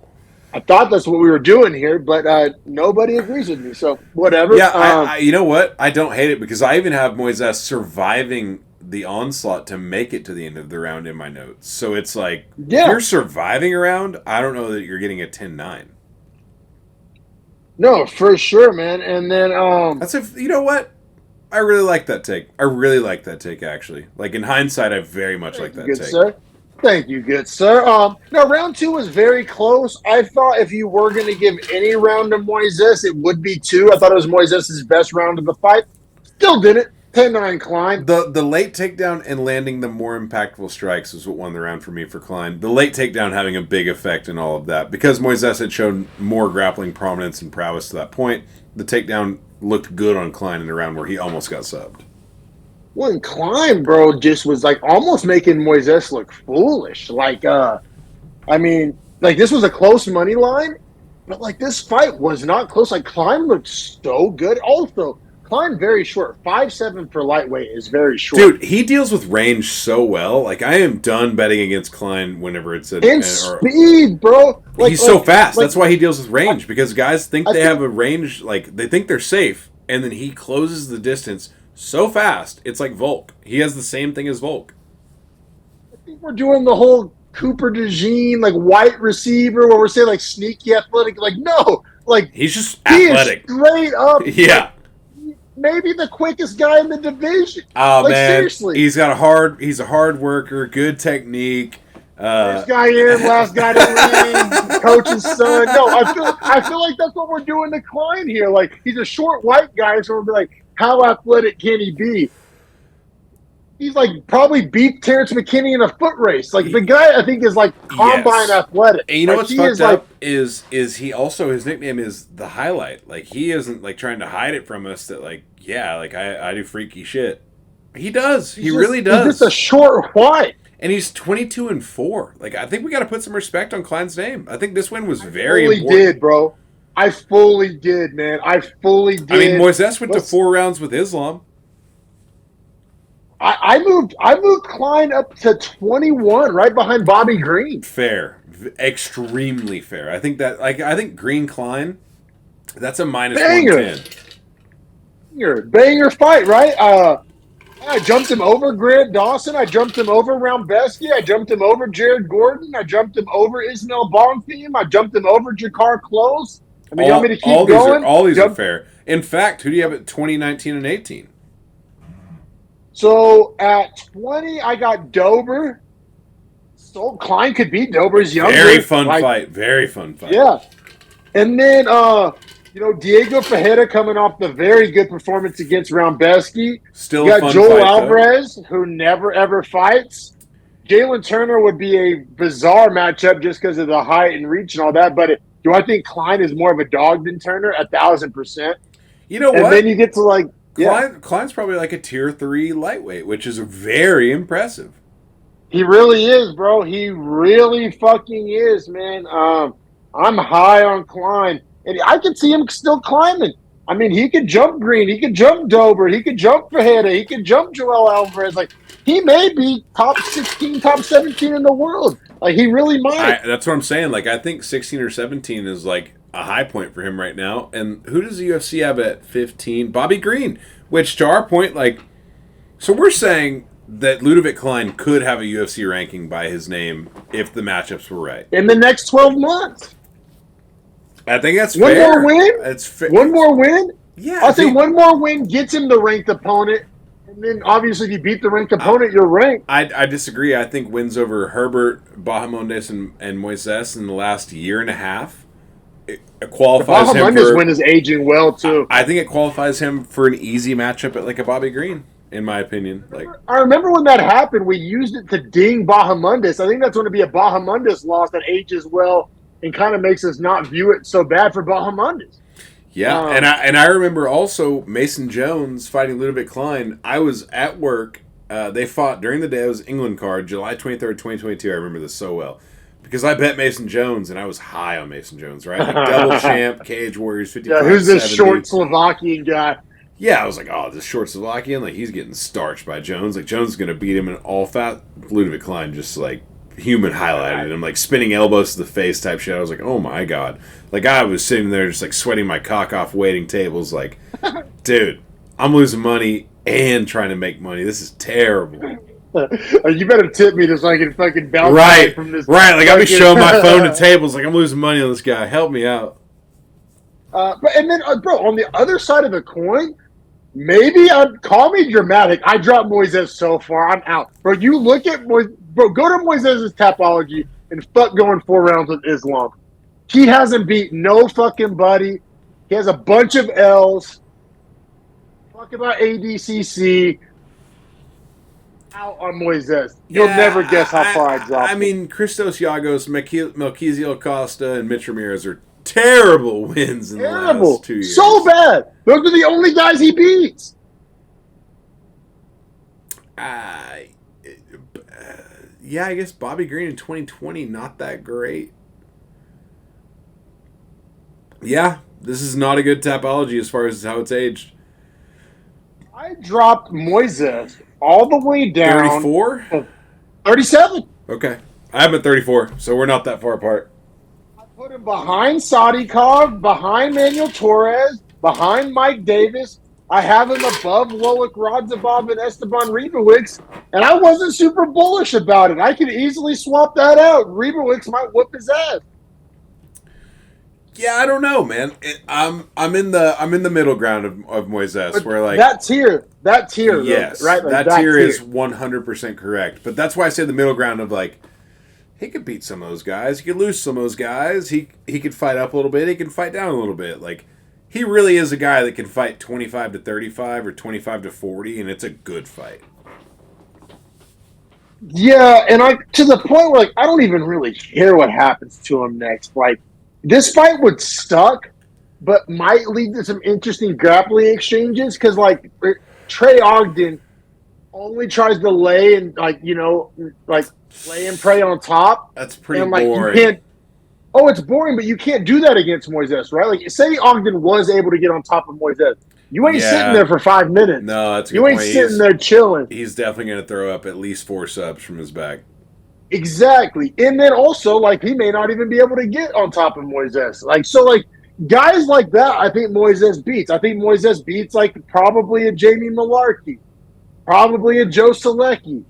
Speaker 1: I thought that's what we were doing here, but nobody agrees with me. So whatever.
Speaker 2: Yeah, you know what? I don't hate it because I even have Moises surviving the onslaught to make it to the end of the round in my notes. So it's like, if you're surviving a round, I don't know that you're getting a 10-9.
Speaker 1: No, for sure, man. And then
Speaker 2: you know what? I really like that take. Actually. Like in hindsight, I very much like that take.
Speaker 1: Sir. Thank you, good sir. Now, round 2 was very close. I thought if you were going to give any round to Moises, it would be 2. I thought it was Moises' best round of the fight. Still did it. 10-9 Klein.
Speaker 2: The late takedown and landing the more impactful strikes is what won the round for me for Klein. The late takedown having a big effect in all of that. Because Moises had shown more grappling prominence and prowess to that point, the takedown looked good on Klein in the round where he almost got subbed.
Speaker 1: Well, Klein, bro, just was like almost making Moises look foolish. Like, I mean, like this was a close money line, but like this fight was not close. Like Klein looked so good. Also, Klein very short. 5'7" for lightweight is very short.
Speaker 2: Dude, he deals with range so well. Like I am done betting against Klein whenever it's
Speaker 1: speed, bro.
Speaker 2: Like, he's so fast. That's why he deals with range because guys think they have a range. Like they think they're safe, and then he closes the distance so fast. It's like Volk. He has the same thing as Volk.
Speaker 1: I think we're doing the whole Cooper DeJean like white receiver where we're saying like sneaky athletic. Like no, like
Speaker 2: he's just athletic,
Speaker 1: straight up.
Speaker 2: Yeah.
Speaker 1: Like, maybe the quickest guy in the division.
Speaker 2: Oh
Speaker 1: like,
Speaker 2: man,
Speaker 1: seriously.
Speaker 2: He's a hard worker, good technique.
Speaker 1: First guy in, last guy to win, coach's son. No, I feel like that's what we're doing to Klein here. Like he's a short white guy, so we'll be like, how athletic can he be? He's like probably beat Terrence McKinney in a foot race. Like the guy, I think, is like combine athletic.
Speaker 2: And you know
Speaker 1: like,
Speaker 2: what's fucked up is he also his nickname is the highlight. Like he isn't like trying to hide it from us that like I do freaky shit. He does. He really does.
Speaker 1: He's just a short white.
Speaker 2: And he's 22-4. Like I think we got to put some respect on Klein's name. I think this win was very important.
Speaker 1: I fully did, bro. I fully did, man. I fully did.
Speaker 2: I mean, Moises went to 4 rounds with Islam.
Speaker 1: I moved Klein up to 21, right behind Bobby Green.
Speaker 2: Fair, extremely fair. I think Green Klein, that's a minus 110.
Speaker 1: Banger fight, right? I jumped him over Grant Dawson. I jumped him over Roundbesky. I jumped him over Jared Gordon. I jumped him over Ismail Bonfim. I jumped him over Jakar Close. I mean, you want me to keep going?
Speaker 2: All these are fair. In fact, who do you have at 2019 and 18?
Speaker 1: So at 20, I got Dober. So Klein could beat Dober's younger.
Speaker 2: Very fun fight. Very fun fight.
Speaker 1: Yeah. And then, Diego Ferreira coming off the very good performance against Roundbesky.
Speaker 2: Still
Speaker 1: you
Speaker 2: a
Speaker 1: got
Speaker 2: fun
Speaker 1: Joel
Speaker 2: fight,
Speaker 1: Alvarez, who never, ever fights. Jalen Turner would be a bizarre matchup just because of the height and reach and all that. But do I think Klein is more of a dog than Turner? 1,000%.
Speaker 2: You know what?
Speaker 1: And then you get to
Speaker 2: Klein's probably like a tier 3 lightweight, which is very impressive.
Speaker 1: He really is, bro. He really fucking is, man. I'm high on Klein. And I can see him still climbing. I mean, he could jump Green. He could jump Dober. He could jump Ferreira. He could jump Joel Alvarez. Like, he may be top 16, top 17 in the world. Like, he really might.
Speaker 2: That's what I'm saying. Like, I think 16 or 17 is, like, a high point for him right now. And who does the UFC have at 15? Bobby Green. Which, to our point, like... So we're saying that Ludovit Klein could have a UFC ranking by his name if the matchups were right.
Speaker 1: In the next 12 months.
Speaker 2: I think that's
Speaker 1: one
Speaker 2: fair.
Speaker 1: One more win?
Speaker 2: That's fair.
Speaker 1: One more win?
Speaker 2: Yeah.
Speaker 1: I think one more win gets him the ranked opponent. And then, obviously, if you beat the ranked opponent, you're ranked.
Speaker 2: I disagree. I think wins over Herbert, Bahamondes, and Moises in the last year and a half it qualifies him for...
Speaker 1: Bahamondes win is aging well, too.
Speaker 2: I think it qualifies him for an easy matchup at, like, a Bobby Green, in my opinion.
Speaker 1: I remember when that happened, we used it to ding Bahamondes. I think that's going to be a Bahamondes loss that ages well and kind of makes us not view it so bad for Bahamondes.
Speaker 2: Yeah, and I remember also Mason Jones fighting Ludovit Klein. I was at work. They fought during the day. It was England card, July 23rd, 2022. I remember this so well. Because I bet Mason Jones, and I was high on Mason Jones, right? Like double champ, Cage Warriors, 55.
Speaker 1: Yeah, who's this short Slovakian guy?
Speaker 2: Yeah, I was like, oh, this short Slovakian, like he's getting starched by Jones. Like Jones is gonna beat him in all fat. Ludovit Klein just like human highlighted him, like spinning elbows to the face type shit. I was like, oh my god. Like I was sitting there just like sweating my cock off waiting tables, like, dude, I'm losing money and trying to make money. This is terrible.
Speaker 1: You better tip me so I can fucking bounce
Speaker 2: right
Speaker 1: from this.
Speaker 2: Right, like I'll be showing my phone to tables like I'm losing money on this guy. Help me out.
Speaker 1: And then, bro, on the other side of the coin, maybe call me dramatic. I dropped Moises so far, I'm out. Bro, you look at Moises, bro, go to Moises' Tapology and fuck going 4 rounds with Islam. He hasn't beat no fucking buddy. He has a bunch of L's. Fuck about ADCC. Out on Moises. You'll never guess how far I dropped.
Speaker 2: I mean, Christos Giagos, Melchizedek Costa, and Mitch Ramirez are terrible wins in the last 2 years.
Speaker 1: So bad. Those are the only guys he beats.
Speaker 2: Yeah, I guess Bobby Green in 2020, not that great. Yeah, this is not a good Tapology as far as how it's aged.
Speaker 1: I dropped Moises all the way down.
Speaker 2: 34?
Speaker 1: 37.
Speaker 2: Okay. I have him at 34, so we're not that far apart.
Speaker 1: I put him behind Sadikov, behind Manuel Torres, behind Mike Davis. I have him above Woloch Radzhabov and Esteban Ribowicz, and I wasn't super bullish about it. I could easily swap that out. Ribowicz might whoop his ass.
Speaker 2: Yeah, I don't know, man. I'm in the middle ground of Moises, where like
Speaker 1: that tier,
Speaker 2: yes,
Speaker 1: right? Like
Speaker 2: that tier is 100% correct. But that's why I say the middle ground of like he could beat some of those guys, he could lose some of those guys, he could fight up a little bit, he can fight down a little bit. Like he really is a guy that can fight 25 to 35 or 25 to 40, and it's a good fight.
Speaker 1: Yeah, and to the point where like I don't even really care what happens to him next. Like. This fight would suck, but might lead to some interesting grappling exchanges because, like, Trey Ogden only tries to lay and, like, lay and prey on top.
Speaker 2: That's pretty
Speaker 1: and, like,
Speaker 2: boring.
Speaker 1: You can't. Oh, it's boring, but you can't do that against Moises, right? Like, say Ogden was able to get on top of Moises. You ain't sitting there for 5 minutes.
Speaker 2: No, that's a good
Speaker 1: point. You ain't sitting there chilling.
Speaker 2: He's definitely going to throw up at least 4 subs from his back.
Speaker 1: Exactly. And then also, like, he may not even be able to get on top of Moises. Like, so, like, guys like that, I think Moises beats. I think Moises beats, like, probably a Jamie Malarkey. Probably a Joe Selecki.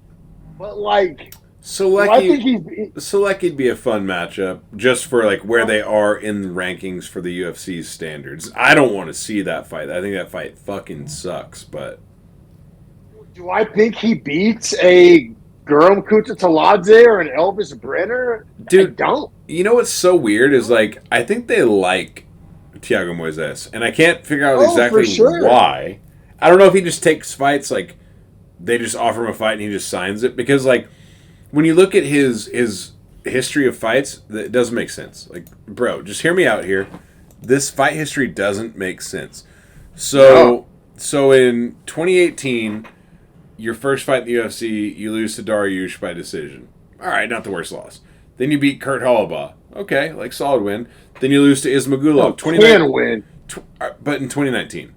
Speaker 1: But, like... I think he's
Speaker 2: Selecki'd be a fun matchup just for like where they are in the rankings for the UFC's standards. I don't want to see that fight. I think that fight fucking sucks. But
Speaker 1: do I think he beats a Guram Kutateladze or an Elvis Brenner? I
Speaker 2: dude,
Speaker 1: don't.
Speaker 2: you know what's so weird is like I think they like Thiago Moises, and I can't figure out
Speaker 1: Oh,
Speaker 2: exactly
Speaker 1: for sure.
Speaker 2: why. I don't know if he just takes fights like they just offer him a fight and he just signs it because like when you look at his history of fights, it doesn't make sense. Like, bro, just hear me out here. This fight history doesn't make sense. So in 2018, your first fight in the UFC, you lose to Dariush by decision. All right, not the worst loss. Then you beat Kurt Hollabaugh. Okay, like solid win. Then you lose to Ismagulov.
Speaker 1: Can win.
Speaker 2: But in 2019.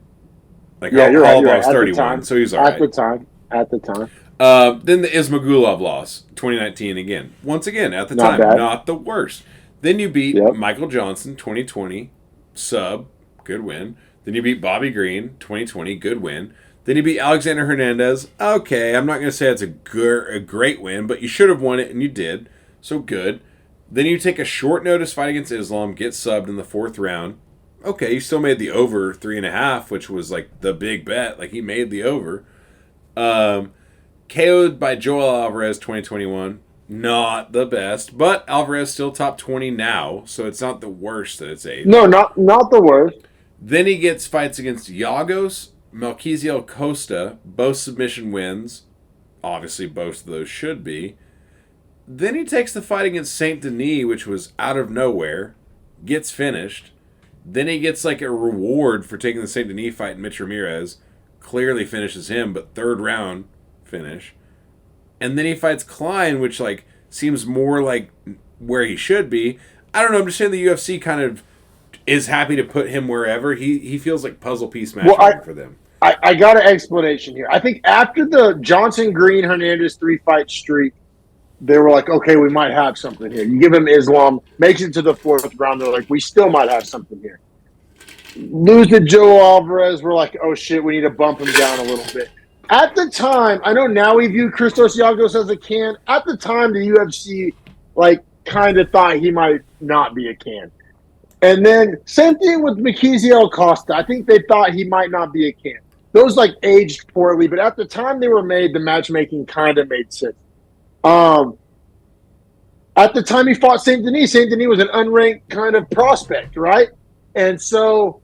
Speaker 2: Like,
Speaker 1: Yeah, you're right. You're right.
Speaker 2: Hollabaugh's 31, so he's all right.
Speaker 1: At the time.
Speaker 2: Then the Ismagulov loss, 2019 again. Once again, at the
Speaker 1: Not
Speaker 2: time,
Speaker 1: bad.
Speaker 2: not the worst. Then you beat
Speaker 1: Yep.
Speaker 2: Michael Johnson, 2020, sub, good win. Then you beat Bobby Green, 2020, good win. Then you beat Alexander Hernandez. Okay, I'm not going to say it's a great win, but you should have won it, and you did. So good. Then you take a short notice fight against Islam, get subbed in the 4th round. Okay, you still made the over 3.5, which was like the big bet. Like he made the over. KO'd by Joel Alvarez 2021. Not the best, but Alvarez still top 20 now, so it's not the worst that it's age.
Speaker 1: No, not the worst.
Speaker 2: Then he gets fights against Yagos, Melquiziel Costa, both submission wins. Obviously, both of those should be. Then he takes the fight against Saint Denis, which was out of nowhere, gets finished. Then he gets like a reward for taking the Saint Denis fight, and Mitch Ramirez clearly finishes him, but 3rd round finish. And then he fights Klein, which like seems more like where he should be. I don't know. I'm just saying the UFC kind of is happy to put him wherever. He feels like puzzle piece matchup for them.
Speaker 1: I got an explanation here. I think after the Johnson Green Hernandez 3-fight streak, they were like, okay, we might have something here. You give him Islam, makes it to the 4th round. They're like, we still might have something here. Lose to Joe Alvarez. We're like, oh shit, we need to bump him down a little bit. At the time, I know now we view Christos Yagos as a can. At the time, the UFC like kind of thought he might not be a can. And then same thing with Melquiziel Costa. I think they thought he might not be a can. Those like aged poorly, but at the time they were made, the matchmaking kind of made sense. At the time he fought Saint Denis was an unranked kind of prospect, right? And so,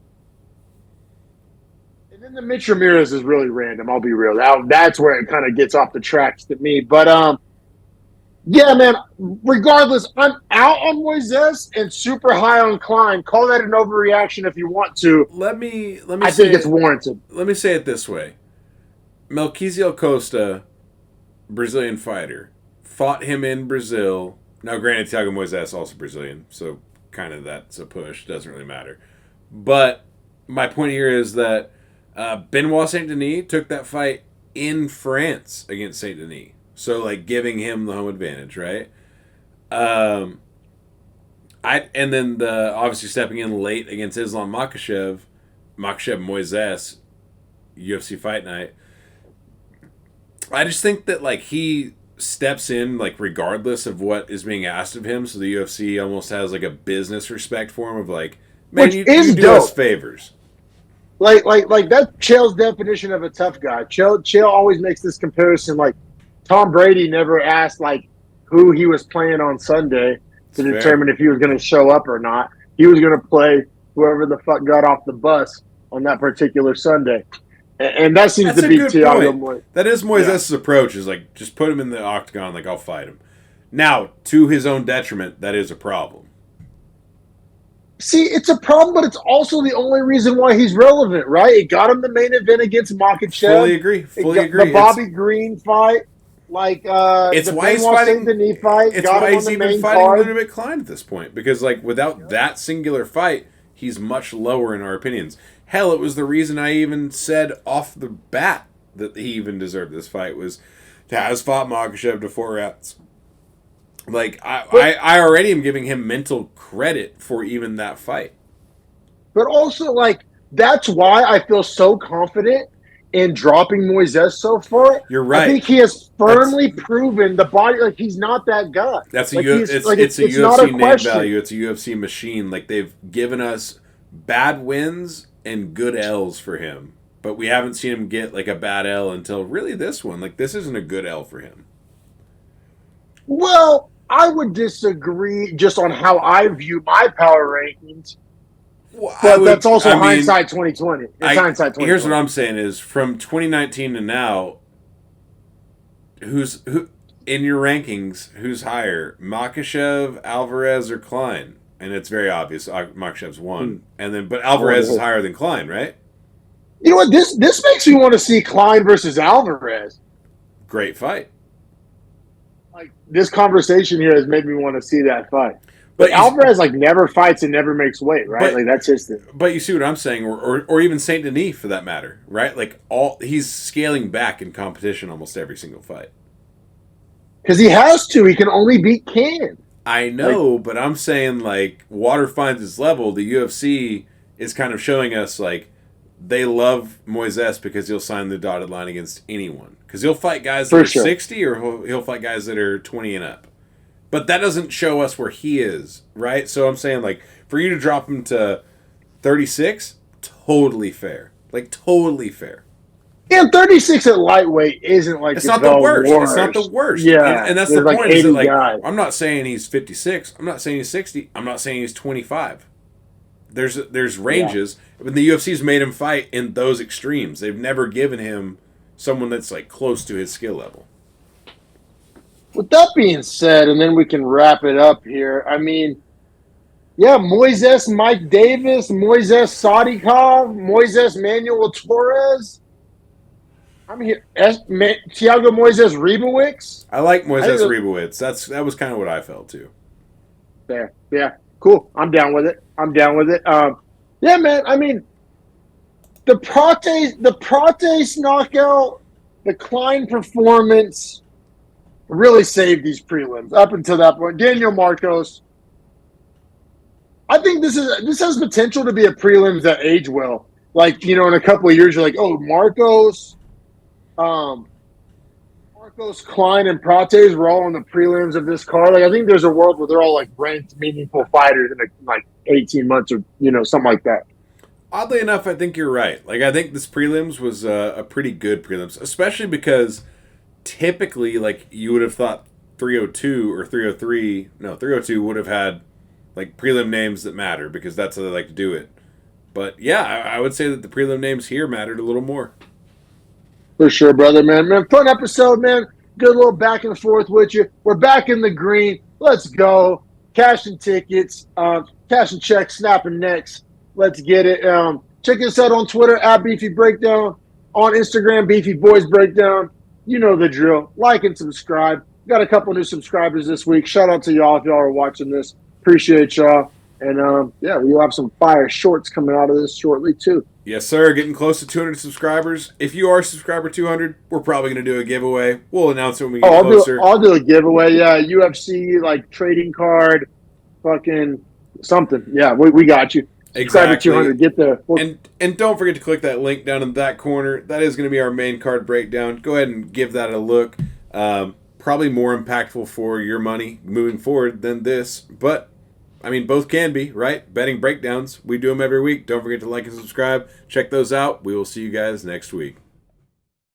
Speaker 1: and then the Mitch Ramirez is really random. I'll be real. That's where it kind of gets off the tracks to me. But yeah, man. Regardless, I'm out on Moises and super high on Klein. Call that an overreaction if you want to.
Speaker 2: Let me.
Speaker 1: I think it's warranted.
Speaker 2: Let me say it this way: Melquiziel Costa, Brazilian fighter, fought him in Brazil. Now, granted, Thiago Moises is also Brazilian, so kind of that's a push. Doesn't really matter. But my point here is that Benoit Saint Denis took that fight in France against Saint Denis. So, like, giving him the home advantage, right? And then obviously stepping in late against Islam Makhachev Moises, UFC Fight Night. I just think that like he steps in like regardless of what is being asked of him, so the UFC almost has like a business respect for him of like, man, you do us favors.
Speaker 1: Like that's Chael's definition of a tough guy. Chael always makes this comparison. Like Tom Brady never asked like who he was playing on Sunday to determine if he was going to show up or not. He was going to play whoever the fuck got off the bus on that particular Sunday. And that seems to be Thiago Moises.
Speaker 2: That is Moises' approach, is like, just put him in the octagon, like, I'll fight him. Now, to his own detriment, that is a problem.
Speaker 1: See, it's a problem, but it's also the only reason why he's relevant, right? It got him the main event against Makhachev.
Speaker 2: Fully agree.
Speaker 1: The Bobby Green fight, like
Speaker 2: it's
Speaker 1: the
Speaker 2: why he's
Speaker 1: Benoit
Speaker 2: fighting.
Speaker 1: Saint Denis fight.
Speaker 2: It's why he's even fighting Ludovit Klein at this point, because like without that singular fight, he's much lower in our opinions. Hell, it was the reason I even said off the bat that he even deserved this fight was Taz fought Makhachev to 4 rounds. Like, I already am giving him mental credit for even that fight.
Speaker 1: But also, like, that's why I feel so confident in dropping Moises so far.
Speaker 2: You're
Speaker 1: I
Speaker 2: right.
Speaker 1: think he has firmly proven the body, like he's not that guy.
Speaker 2: That's a
Speaker 1: Like
Speaker 2: it's a
Speaker 1: it's not
Speaker 2: UFC
Speaker 1: a
Speaker 2: name
Speaker 1: question.
Speaker 2: value. It's a UFC machine. Like they've given us bad wins and good L's for him, but we haven't seen him get like a bad L until really this one. Like this isn't a good L for him.
Speaker 1: Well, I would disagree just on how I view my power rankings,
Speaker 2: Well,
Speaker 1: but that's also
Speaker 2: I mean,
Speaker 1: hindsight 2020. It's hindsight 2020.
Speaker 2: here's what I'm saying is from 2019 to now, who in your rankings? Who's higher, Makhachev, Alvarez, or Klein? And it's very obvious. Makhachev's one, and then but Alvarez is higher than Klein, right?
Speaker 1: You know what? This makes me want to see Klein versus Alvarez.
Speaker 2: Great fight.
Speaker 1: Like this conversation here has made me want to see that fight.
Speaker 2: But
Speaker 1: Alvarez like never fights and never makes weight, right? Like that's his thing.
Speaker 2: But you see what I'm saying, or even Saint Denis for that matter, right? Like he's scaling back in competition almost every single fight.
Speaker 1: Because he has to. He can only beat Can.
Speaker 2: I know, but I'm saying like water finds its level. The UFC is kind of showing us like they love Moises because he'll sign the dotted line against anyone. Because he'll fight guys that are 60 or he'll fight guys that are 20 and up. But that doesn't show us where he is, right? So I'm saying like for you to drop him to 36, totally fair. Like totally fair.
Speaker 1: Yeah, 36 at lightweight isn't like
Speaker 2: it's not the worst. It's not the worst.
Speaker 1: Yeah,
Speaker 2: and that's the point. Is that like
Speaker 1: guys.
Speaker 2: I'm not saying he's 56. I'm not saying he's 60. I'm not saying he's 25. There's ranges. Yeah. But the UFC's made him fight in those extremes. They've never given him someone that's like close to his skill level.
Speaker 1: With that being said, and then we can wrap it up here. I mean, yeah, Moises, Mike Davis, Moises Sadikov, Moises Manuel Torres. I'm here. Thiago Moises Rebowicz.
Speaker 2: I like Moises Rebowicz. That was kind of what I felt too.
Speaker 1: There, yeah, cool. I'm down with it. Yeah, man. I mean, the Prates knockout, the Klein performance really saved these prelims up until that point. Daniel Marcos. I think this has potential to be a prelims that age well. Like, you know, in a couple of years, you're like, oh, Marcos, Klein, and Prates were all in the prelims of this card. Like, I think there's a world where they're all like ranked, meaningful fighters in like 18 months or something like that.
Speaker 2: Oddly enough, I think you're right. Like, I think this prelims was a pretty good prelims, especially because typically, like, you would have thought 302 or 303. No, 302 would have had like prelim names that matter because that's how they like to do it. But yeah, I would say that the prelim names here mattered a little more.
Speaker 1: For sure, brother, man. Fun episode, man. Good little back and forth with you. We're back in the green. Let's go. Cashing tickets, cashing checks, snapping necks. Let's get it. Check us out on Twitter at Beefy Breakdown. On Instagram, Beefy Boys Breakdown. You know the drill. Like and subscribe. Got a couple new subscribers this week. Shout out to y'all if y'all are watching this. Appreciate y'all. And yeah, we'll have some fire shorts coming out of this shortly too.
Speaker 2: Yes, sir. Getting close to 200 subscribers. If you are subscriber 200, we're probably going to do a giveaway. We'll announce it when we get closer.
Speaker 1: I'll do a giveaway. Yeah, UFC like trading card, fucking something. Yeah, we got you.
Speaker 2: Exactly.
Speaker 1: Subscriber 200. Get there.
Speaker 2: And don't forget to click that link down in that corner. That is going to be our main card breakdown. Go ahead and give that a look. Probably more impactful for your money moving forward than this, but I mean, both can be, right? Betting breakdowns. We do them every week. Don't forget to like and subscribe. Check those out. We will see you guys next week.